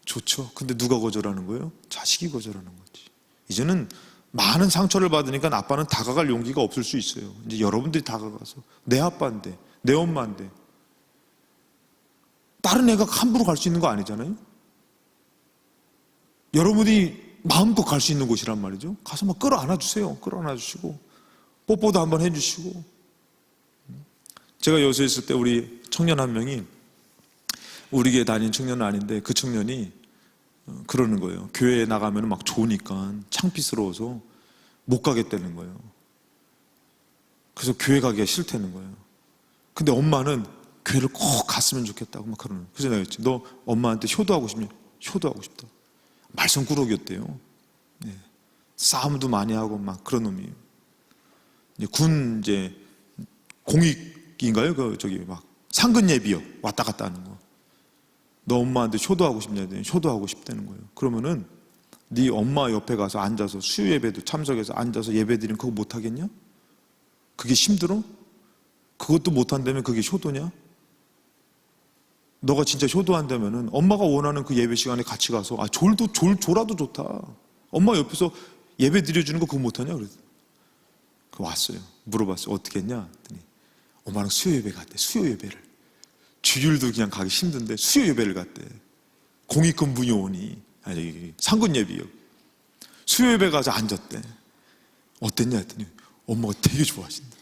좋죠. 근데 누가 거절하는 거예요? 자식이 거절하는 거지. 이제는 많은 상처를 받으니까 아빠는 다가갈 용기가 없을 수 있어요. 이제 여러분들이 다가가서 내 아빠인데 내 엄마인데 다른 애가 함부로 갈 수 있는 거 아니잖아요. 여러분이 마음껏 갈 수 있는 곳이란 말이죠. 가서 막 끌어안아 주세요. 끌어안아 주시고 뽀뽀도 한번 해주시고. 제가 여수에 있을 때 우리 청년 한 명이 우리 교회 다닌 청년은 아닌데 그 청년이 그러는 거예요. 교회에 나가면 막 좋으니까 창피스러워서 못 가겠다는 거예요. 그래서 교회 가기가 싫다는 거예요. 근데 엄마는 교회를 꼭 갔으면 좋겠다고 막 그러는 거예요. 그래서 내가 했지. 너 엄마한테 효도하고 싶냐? 효도하고 싶다. 말썽꾸러기였대요. 네. 싸움도 많이 하고 막 그런 놈이에요. 군 공익인가요? 막 상근 예비역 왔다 갔다 하는 거. 너 엄마한테 효도하고 싶냐? 효도하고 싶다는 거예요. 그러면은 네 엄마 옆에 가서 앉아서 수요 예배도 참석해서 앉아서 예배 드리면 그거 못 하겠냐? 그게 힘들어? 그것도 못 한다면 그게 효도냐? 너가 진짜 효도한다면은 엄마가 원하는 그 예배 시간에 같이 가서 졸아도 좋다. 엄마 옆에서 예배 드려주는 거 그거 못하냐? 그래서 왔어요. 물어봤어요. 어떻게 했냐? 그랬더니 엄마랑 수요 예배 갔대. 수요 예배를. 주일도 그냥 가기 힘든데 수요 예배를 갔대. 공익근무 요원이 상근 예비역. 수요 예배 가서 앉았대. 어땠냐 했더니 엄마가 되게 좋아하신다.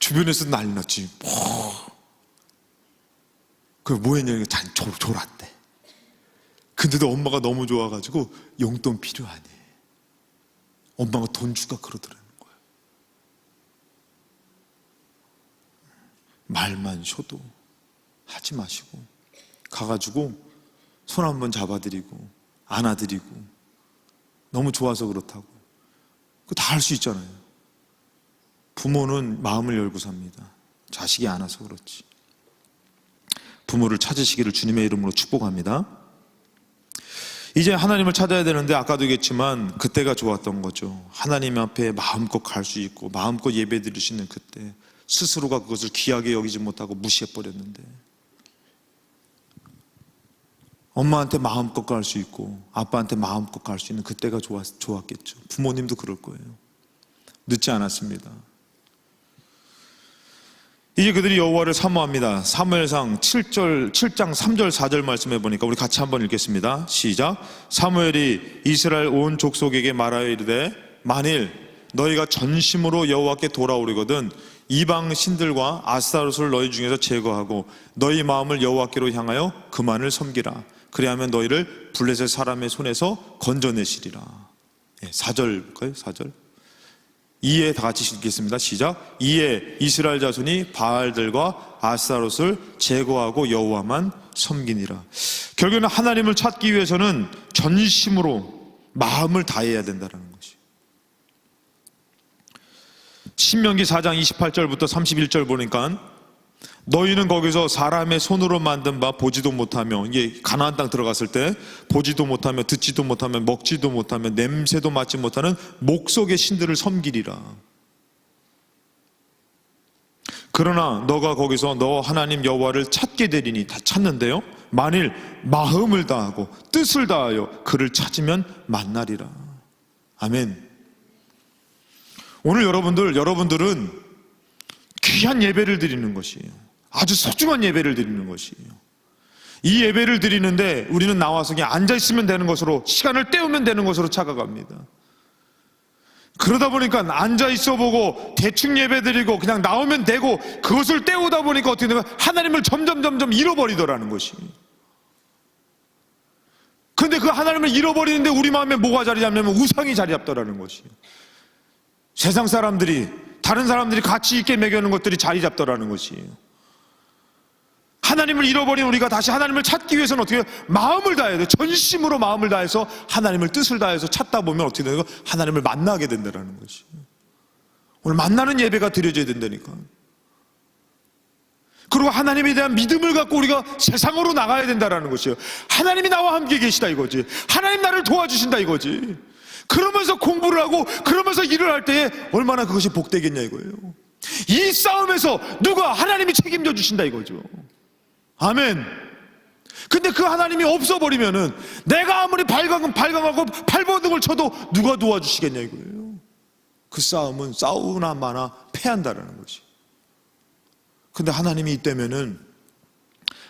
주변에서 난리 났지. 그 뭐 했냐니까 졸았대. 근데도 엄마가 너무 좋아가지고 용돈 필요하니 엄마가 돈 주가 그러더라는 거야. 말만 쇼도 하지 마시고 가가지고 손 한번 잡아드리고 안아드리고 너무 좋아서 그렇다고 그거 다 할 수 있잖아요. 부모는 마음을 열고 삽니다. 자식이 안 와서 그렇지. 부모를 찾으시기를 주님의 이름으로 축복합니다. 이제 하나님을 찾아야 되는데 아까도 얘기했지만 그때가 좋았던 거죠. 하나님 앞에 마음껏 갈 수 있고 마음껏 예배 드릴 수 있는 그때 스스로가 그것을 귀하게 여기지 못하고 무시해버렸는데 엄마한테 마음껏 갈 수 있고 아빠한테 마음껏 갈 수 있는 그때가 좋았겠죠. 부모님도 그럴 거예요. 늦지 않았습니다. 이제 그들이 여호와를 사모합니다. 사무엘상 7장 3절 4절 말씀해 보니까 우리 같이 한번 읽겠습니다. 시작. 사무엘이 이스라엘 온 족속에게 말하여 이르되 만일 너희가 전심으로 여호와께 돌아오려거든 이방 신들과 아스타롯을 너희 중에서 제거하고 너희 마음을 여호와께로 향하여 그만을 섬기라. 그리하면 너희를 블레셋 사람의 손에서 건져내시리라. 4절 볼까요? 4절. 이에 다 같이 읽겠습니다. 시작. 이에 이스라엘 자손이 바알들과 아스타롯을 제거하고 여호와만 섬기니라. 결국에는 하나님을 찾기 위해서는 전심으로 마음을 다해야 된다는 것이. 신명기 4장 28절부터 31절 보니까 너희는 거기서 사람의 손으로 만든 바 보지도 못하며, 이게 가나안 땅 들어갔을 때 보지도 못하며 듣지도 못하며 먹지도 못하며 냄새도 맡지 못하는 목석의 신들을 섬기리라. 그러나 너가 거기서 너 하나님 여호와를 찾게 되리니, 다 찾는데요, 만일 마음을 다하고 뜻을 다하여 그를 찾으면 만나리라. 아멘. 오늘 여러분들은 귀한 예배를 드리는 것이에요. 아주 소중한 예배를 드리는 것이에요. 이 예배를 드리는데 우리는 나와서 그냥 앉아있으면 되는 것으로, 시간을 때우면 되는 것으로 착각합니다. 그러다 보니까 앉아있어 보고 대충 예배 드리고 그냥 나오면 되고, 그것을 때우다 보니까 어떻게 되면 하나님을 점점 잃어버리더라는 것이에요. 그런데 그 하나님을 잃어버리는데 우리 마음에 뭐가 자리 잡냐면 우상이 자리 잡더라는 것이에요. 세상 사람들이, 다른 사람들이 가치 있게 매겨놓은 것들이 자리 잡더라는 것이에요. 하나님을 잃어버린 우리가 다시 하나님을 찾기 위해서는 어떻게 마음을 다해야 돼요. 전심으로 마음을 다해서 하나님을 뜻을 다해서 찾다 보면 어떻게 되는 거예요? 하나님을 만나게 된다는 것이에요. 오늘 만나는 예배가 드려져야 된다니까. 그리고 하나님에 대한 믿음을 갖고 우리가 세상으로 나가야 된다는 것이에요. 하나님이 나와 함께 계시다 이거지. 하나님 나를 도와주신다 이거지. 그러면서 공부를 하고 그러면서 일을 할 때에 얼마나 그것이 복되겠냐 이거예요. 이 싸움에서 누가 하나님이 책임져 주신다 이거죠. 아멘. 근데 그 하나님이 없어버리면은 내가 아무리 발광하고 발버둥을 쳐도 누가 도와주시겠냐 이거예요. 그 싸움은 싸우나 마나 패한다라는 것이. 근데 하나님이 있다면은,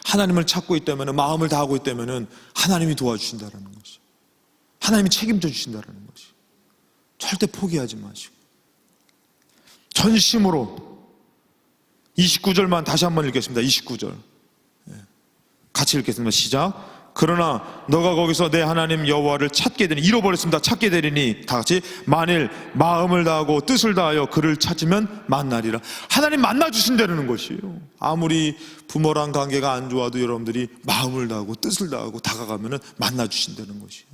하나님을 찾고 있다면은, 마음을 다하고 있다면은 하나님이 도와주신다라는 것이, 하나님이 책임져 주신다라는 것이. 절대 포기하지 마시고 전심으로. 29절만 다시 한번 읽겠습니다. 29절 같이 읽겠습니다. 시작. 그러나 너가 거기서 내 하나님 여호와를 찾게 되니, 잃어버렸습니다. 찾게 되리니, 다 같이 만일 마음을 다하고 뜻을 다하여 그를 찾으면 만나리라. 하나님 만나주신다는 것이에요. 아무리 부모랑 관계가 안 좋아도 여러분들이 마음을 다하고 뜻을 다하고 다가가면 만나주신다는 것이에요.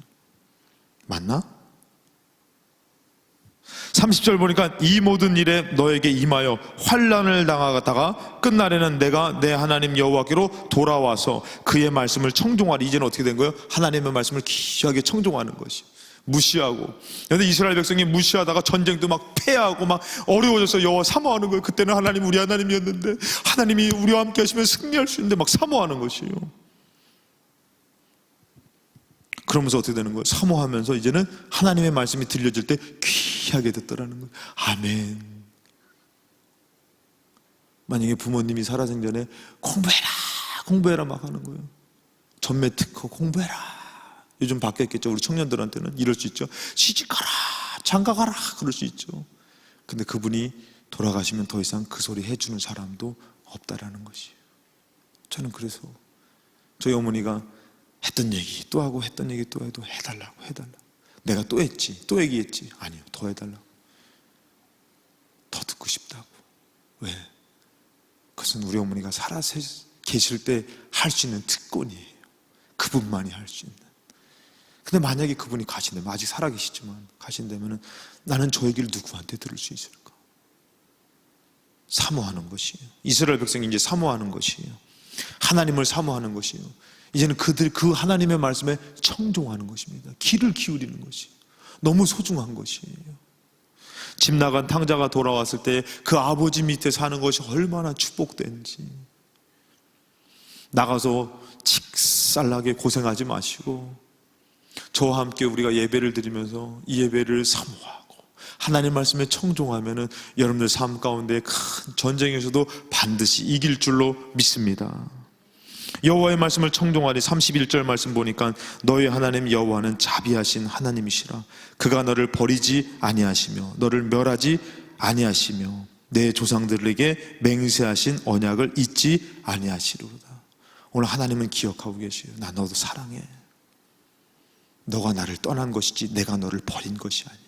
맞나? 30절 보니까 이 모든 일에 너에게 임하여 환난을 당하다가 끝날에는 내가 내 하나님 여호와께로 돌아와서 그의 말씀을 청종하리. 이제는 어떻게 된 거예요? 하나님의 말씀을 귀하게 청종하는 것이. 무시하고. 그런데 이스라엘 백성이 무시하다가 전쟁도 막 패하고 막 어려워져서 여호와 사모하는 거예요. 그때는 하나님 우리 하나님이었는데, 하나님이 우리와 함께 하시면 승리할 수 있는데 막 사모하는 것이에요. 그러면서 어떻게 되는 거예요? 사모하면서 이제는 하나님의 말씀이 들려질 때 귀하게 듣더라는 거예요. 아멘. 만약에 부모님이 살아생전에 공부해라 막 하는 거예요. 전매 특허 공부해라. 요즘 바뀌었겠죠. 우리 청년들한테는 이럴 수 있죠. 시집가라, 장가가라 그럴 수 있죠. 근데 그분이 돌아가시면 더 이상 그 소리 해주는 사람도 없다라는 것이에요. 저는 그래서 저희 어머니가 했던 얘기 또 하고 했던 얘기 또 해도 해달라고. 내가 또 했지, 또 얘기했지. 아니요, 더 해달라고. 더 듣고 싶다고. 왜? 그것은 우리 어머니가 살아 계실 때 할 수 있는 특권이에요. 그분만이 할 수 있는. 근데 만약에 그분이 가신다면, 아직 살아 계시지만 가신다면 나는 저 얘기를 누구한테 들을 수 있을까? 사모하는 것이에요. 이스라엘 백성이 이제 사모하는 것이에요. 하나님을 사모하는 것이에요. 이제는 그 하나님의 말씀에 청종하는 것입니다. 귀를 기울이는 것이 너무 소중한 것이에요. 집 나간 탕자가 돌아왔을 때 그 아버지 밑에 사는 것이 얼마나 축복된지. 나가서 직살나게 고생하지 마시고 저와 함께 우리가 예배를 드리면서 이 예배를 사모하고 하나님 말씀에 청종하면은 여러분들 삶 가운데 큰 전쟁에서도 반드시 이길 줄로 믿습니다. 여호와의 말씀을 청종하니 31절 말씀 보니까 너희 하나님 여호와는 자비하신 하나님이시라. 그가 너를 버리지 아니하시며 너를 멸하지 아니하시며 내 조상들에게 맹세하신 언약을 잊지 아니하시리로다. 오늘 하나님은 기억하고 계세요. 나 너도 사랑해. 너가 나를 떠난 것이지 내가 너를 버린 것이 아니야.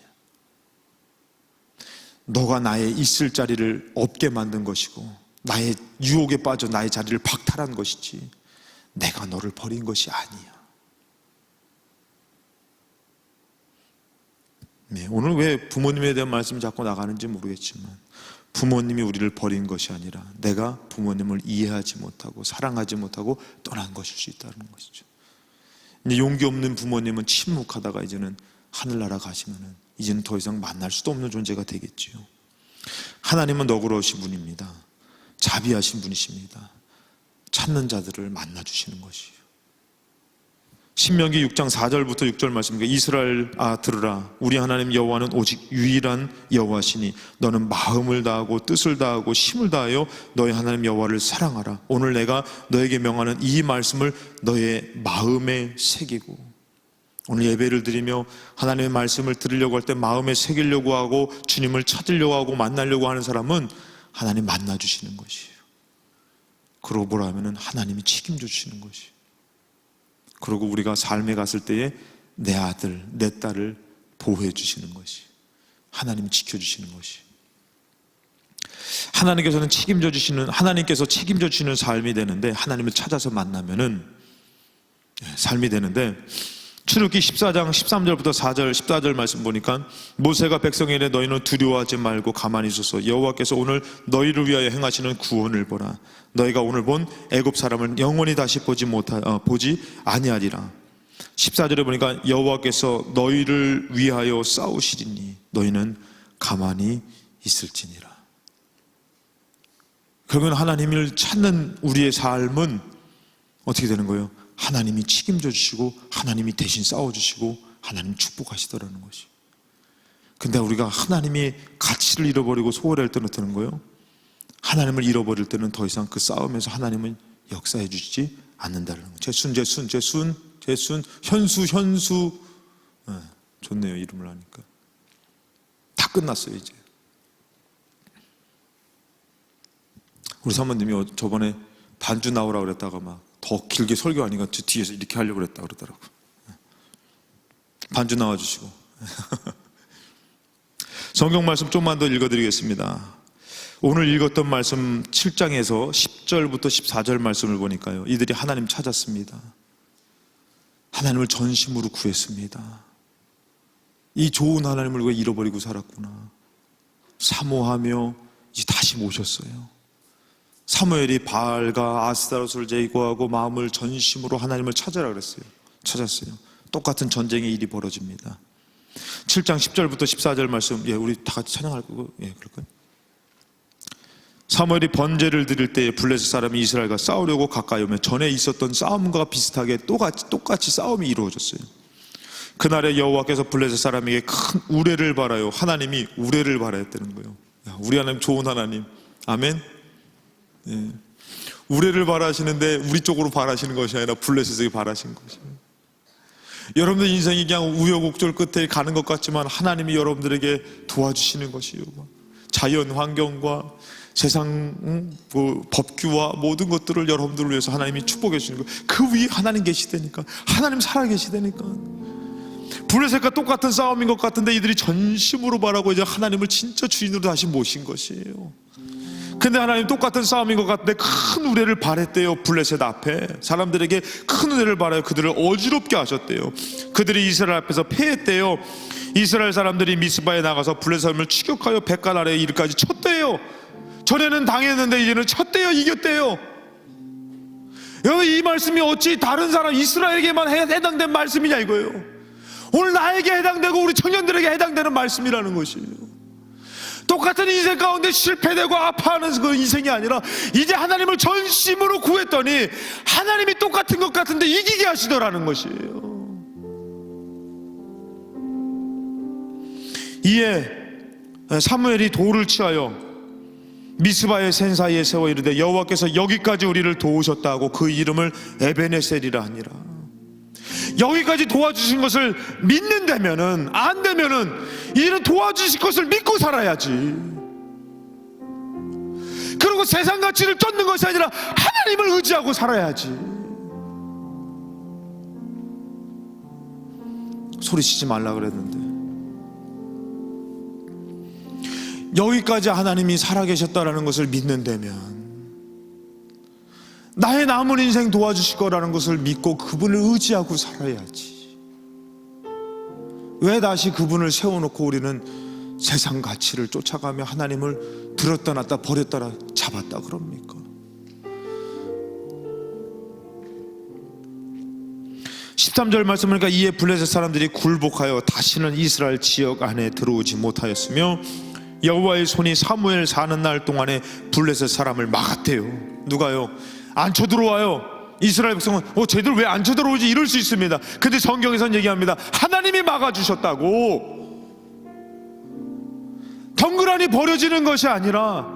너가 나의 있을 자리를 없게 만든 것이고 나의 유혹에 빠져 나의 자리를 박탈한 것이지 내가 너를 버린 것이 아니야. 네, 오늘 왜 부모님에 대한 말씀이 자꾸 나가는지 모르겠지만 부모님이 우리를 버린 것이 아니라 내가 부모님을 이해하지 못하고 사랑하지 못하고 떠난 것일 수 있다는 것이죠. 이제 용기 없는 부모님은 침묵하다가 이제는 하늘나라 가시면은 이제는 더 이상 만날 수도 없는 존재가 되겠지요. 하나님은 너그러우신 분입니다. 자비하신 분이십니다. 찾는 자들을 만나주시는 것이에요. 신명기 6장 4절부터 6절 말씀입니다. 이스라엘아 들으라. 우리 하나님 여호와는 오직 유일한 여호와시니 너는 마음을 다하고 뜻을 다하고 힘을 다하여 너희 하나님 여호와를 사랑하라. 오늘 내가 너에게 명하는 이 말씀을 너의 마음에 새기고, 오늘 예배를 드리며 하나님의 말씀을 들으려고 할 때 마음에 새기려고 하고 주님을 찾으려고 하고 만나려고 하는 사람은 하나님 만나주시는 것이에요. 그러고 뭐라 하면은 하나님이 책임져 주시는 것이에요. 그리고 우리가 삶에 갔을 때에 내 아들, 내 딸을 보호해 주시는 것이, 하나님이 지켜주시는 것이, 하나님께서 책임져 주시는 삶이 되는데, 하나님을 찾아서 만나면은 삶이 되는데, 출애굽기 14장 13절부터 4절 14절 말씀 보니까 모세가 백성에게 이르되 너희는 두려워하지 말고 가만히 있어서 여호와께서 오늘 너희를 위하여 행하시는 구원을 보라. 너희가 오늘 본 애굽 사람을 영원히 다시 보지 아니하리라. 14절에 보니까 여호와께서 너희를 위하여 싸우시리니 너희는 가만히 있을지니라. 결국은 하나님을 찾는 우리의 삶은 어떻게 되는 거예요? 하나님이 책임져 주시고 하나님이 대신 싸워주시고 하나님 축복하시더라는 것이. 근데 우리가 하나님이 가치를 잃어버리고 소홀할 때는 어떻게 되는 거예요? 하나님을 잃어버릴 때는 더 이상 그 싸움에서 하나님은 역사해 주시지 않는다는 거예요. 재순, 현수. 좋네요, 이름을 하니까. 다 끝났어요 이제. 우리 사모님이 저번에 반주 나오라고 그랬다가 막 더 길게 설교하니까 저 뒤에서 이렇게 하려고 그랬다 그러더라고. 반주 나와주시고. 성경 말씀 좀만 더 읽어드리겠습니다. 오늘 읽었던 말씀 7장에서 10절부터 14절 말씀을 보니까요, 이들이 하나님 찾았습니다. 하나님을 전심으로 구했습니다. 이 좋은 하나님을 왜 잃어버리고 살았구나 사모하며 이제 다시 모셨어요. 사무엘이 바알과 아스타롯을 제거하고 마음을 전심으로 하나님을 찾으라 그랬어요. 찾았어요. 똑같은 전쟁의 일이 벌어집니다. 7장 10절부터 14절 말씀, 우리 다 같이 찬양할 거고, 그럴까요? 사무엘이 번제를 드릴 때에 블레셋 사람이 이스라엘과 싸우려고 가까이 오면 전에 있었던 싸움과 비슷하게 똑같이 싸움이 이루어졌어요. 그날에 여호와께서 블레셋 사람에게 큰 우레를 바라요. 하나님이 우레를 바라였다는 거예요. 우리 하나님 좋은 하나님. 아멘. 우레를 바라시는데 우리 쪽으로 바라시는 것이 아니라 블레셋에게 바라신 것이에요. 여러분들 인생이 그냥 우여곡절 끝에 가는 것 같지만 하나님이 여러분들에게 도와주시는 것이에요. 자연 환경과 세상 법규와 모든 것들을 여러분들을 위해서 하나님이 축복해 주시는 거예요. 그 위에 하나님 계시다니까. 하나님 살아계시다니까. 블레셋과 똑같은 싸움인 것 같은데 이들이 전심으로 바라고 이제 하나님을 진짜 주인으로 다시 모신 것이에요. 근데 하나님 똑같은 싸움인 것 같은데 큰 우레를 바랬대요. 블레셋 앞에 사람들에게 큰 우레를 바라요. 그들을 어지럽게 하셨대요. 그들이 이스라엘 앞에서 패했대요. 이스라엘 사람들이 미스바에 나가서 블레셋 사람을 추격하여 백간 아래에 이르기까지 쳤대요. 전에는 당했는데 이제는 쳤대요. 이겼대요. 여러분, 이 말씀이 어찌 다른 사람 이스라엘에게만 해당된 말씀이냐 이거예요. 오늘 나에게 해당되고 우리 청년들에게 해당되는 말씀이라는 것이에요. 똑같은 인생 가운데 실패되고 아파하는 그 인생이 아니라 이제 하나님을 전심으로 구했더니 하나님이 똑같은 것 같은데 이기게 하시더라는 것이에요. 이에 사무엘이 돌을 취하여 미스바의 센 사이에 세워 이르되 여호와께서 여기까지 우리를 도우셨다 하고 그 이름을 에베네셀이라 하니라. 여기까지 도와주신 것을 믿는다면은, 안 되면은 이는 도와주실 것을 믿고 살아야지. 그리고 세상 가치를 쫓는 것이 아니라 하나님을 의지하고 살아야지. 소리치지 말라 그랬는데 여기까지 하나님이 살아계셨다라는 것을 믿는다면, 나의 남은 인생 도와주실 거라는 것을 믿고 그분을 의지하고 살아야지. 왜 다시 그분을 세워놓고 우리는 세상 가치를 쫓아가며 하나님을 들었다 놨다 버렸다 잡았다 그럽니까? 13절 말씀 보니까 이에 블레셋 사람들이 굴복하여 다시는 이스라엘 지역 안에 들어오지 못하였으며 여호와의 손이 사무엘 사는 날 동안에 블레셋 사람을 막았대요. 누가요? 안 쳐들어와요. 이스라엘 백성은 쟤들 왜 안 쳐들어오지 이럴 수 있습니다. 근데 성경에서는 얘기합니다. 하나님이 막아주셨다고. 덩그러니 버려지는 것이 아니라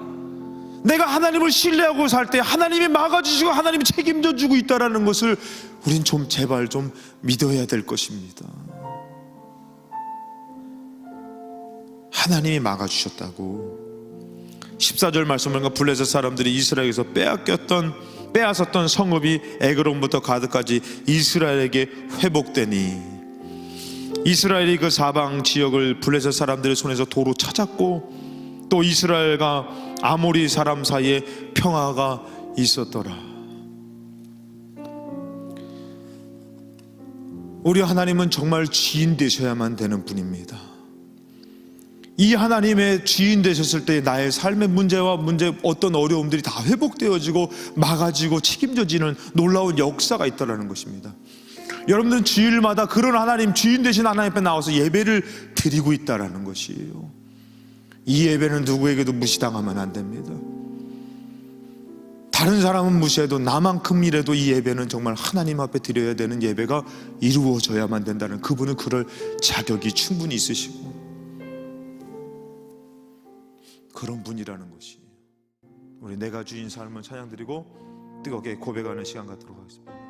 내가 하나님을 신뢰하고 살 때 하나님이 막아주시고 하나님이 책임져 주고 있다는 것을 우린 좀 제발 좀 믿어야 될 것입니다. 하나님이 막아주셨다고. 14절 말씀을 보니까 블레셋 사람들이 이스라엘에서 빼앗았던 성읍이 에그론부터 가드까지 이스라엘에게 회복되니 이스라엘이 그 사방 지역을 블레셋 사람들의 손에서 도로 찾았고 또 이스라엘과 아모리 사람 사이에 평화가 있었더라. 우리 하나님은 정말 주인 되셔야만 되는 분입니다. 이 하나님의 주인 되셨을 때 나의 삶의 문제와 어떤 어려움들이 다 회복되어지고 막아지고 책임져지는 놀라운 역사가 있다는 것입니다. 여러분들은 주일마다 그런 하나님, 주인 되신 하나님 앞에 나와서 예배를 드리고 있다는 것이에요. 이 예배는 누구에게도 무시당하면 안 됩니다. 다른 사람은 무시해도 나만큼이라도 이 예배는 정말 하나님 앞에 드려야 되는 예배가 이루어져야만 된다는, 그분은 그럴 자격이 충분히 있으시고 그런 분이라는 것이. 우리 내가 주인 삶을 찬양드리고 뜨겁게 고백하는 시간 갖도록 하겠습니다.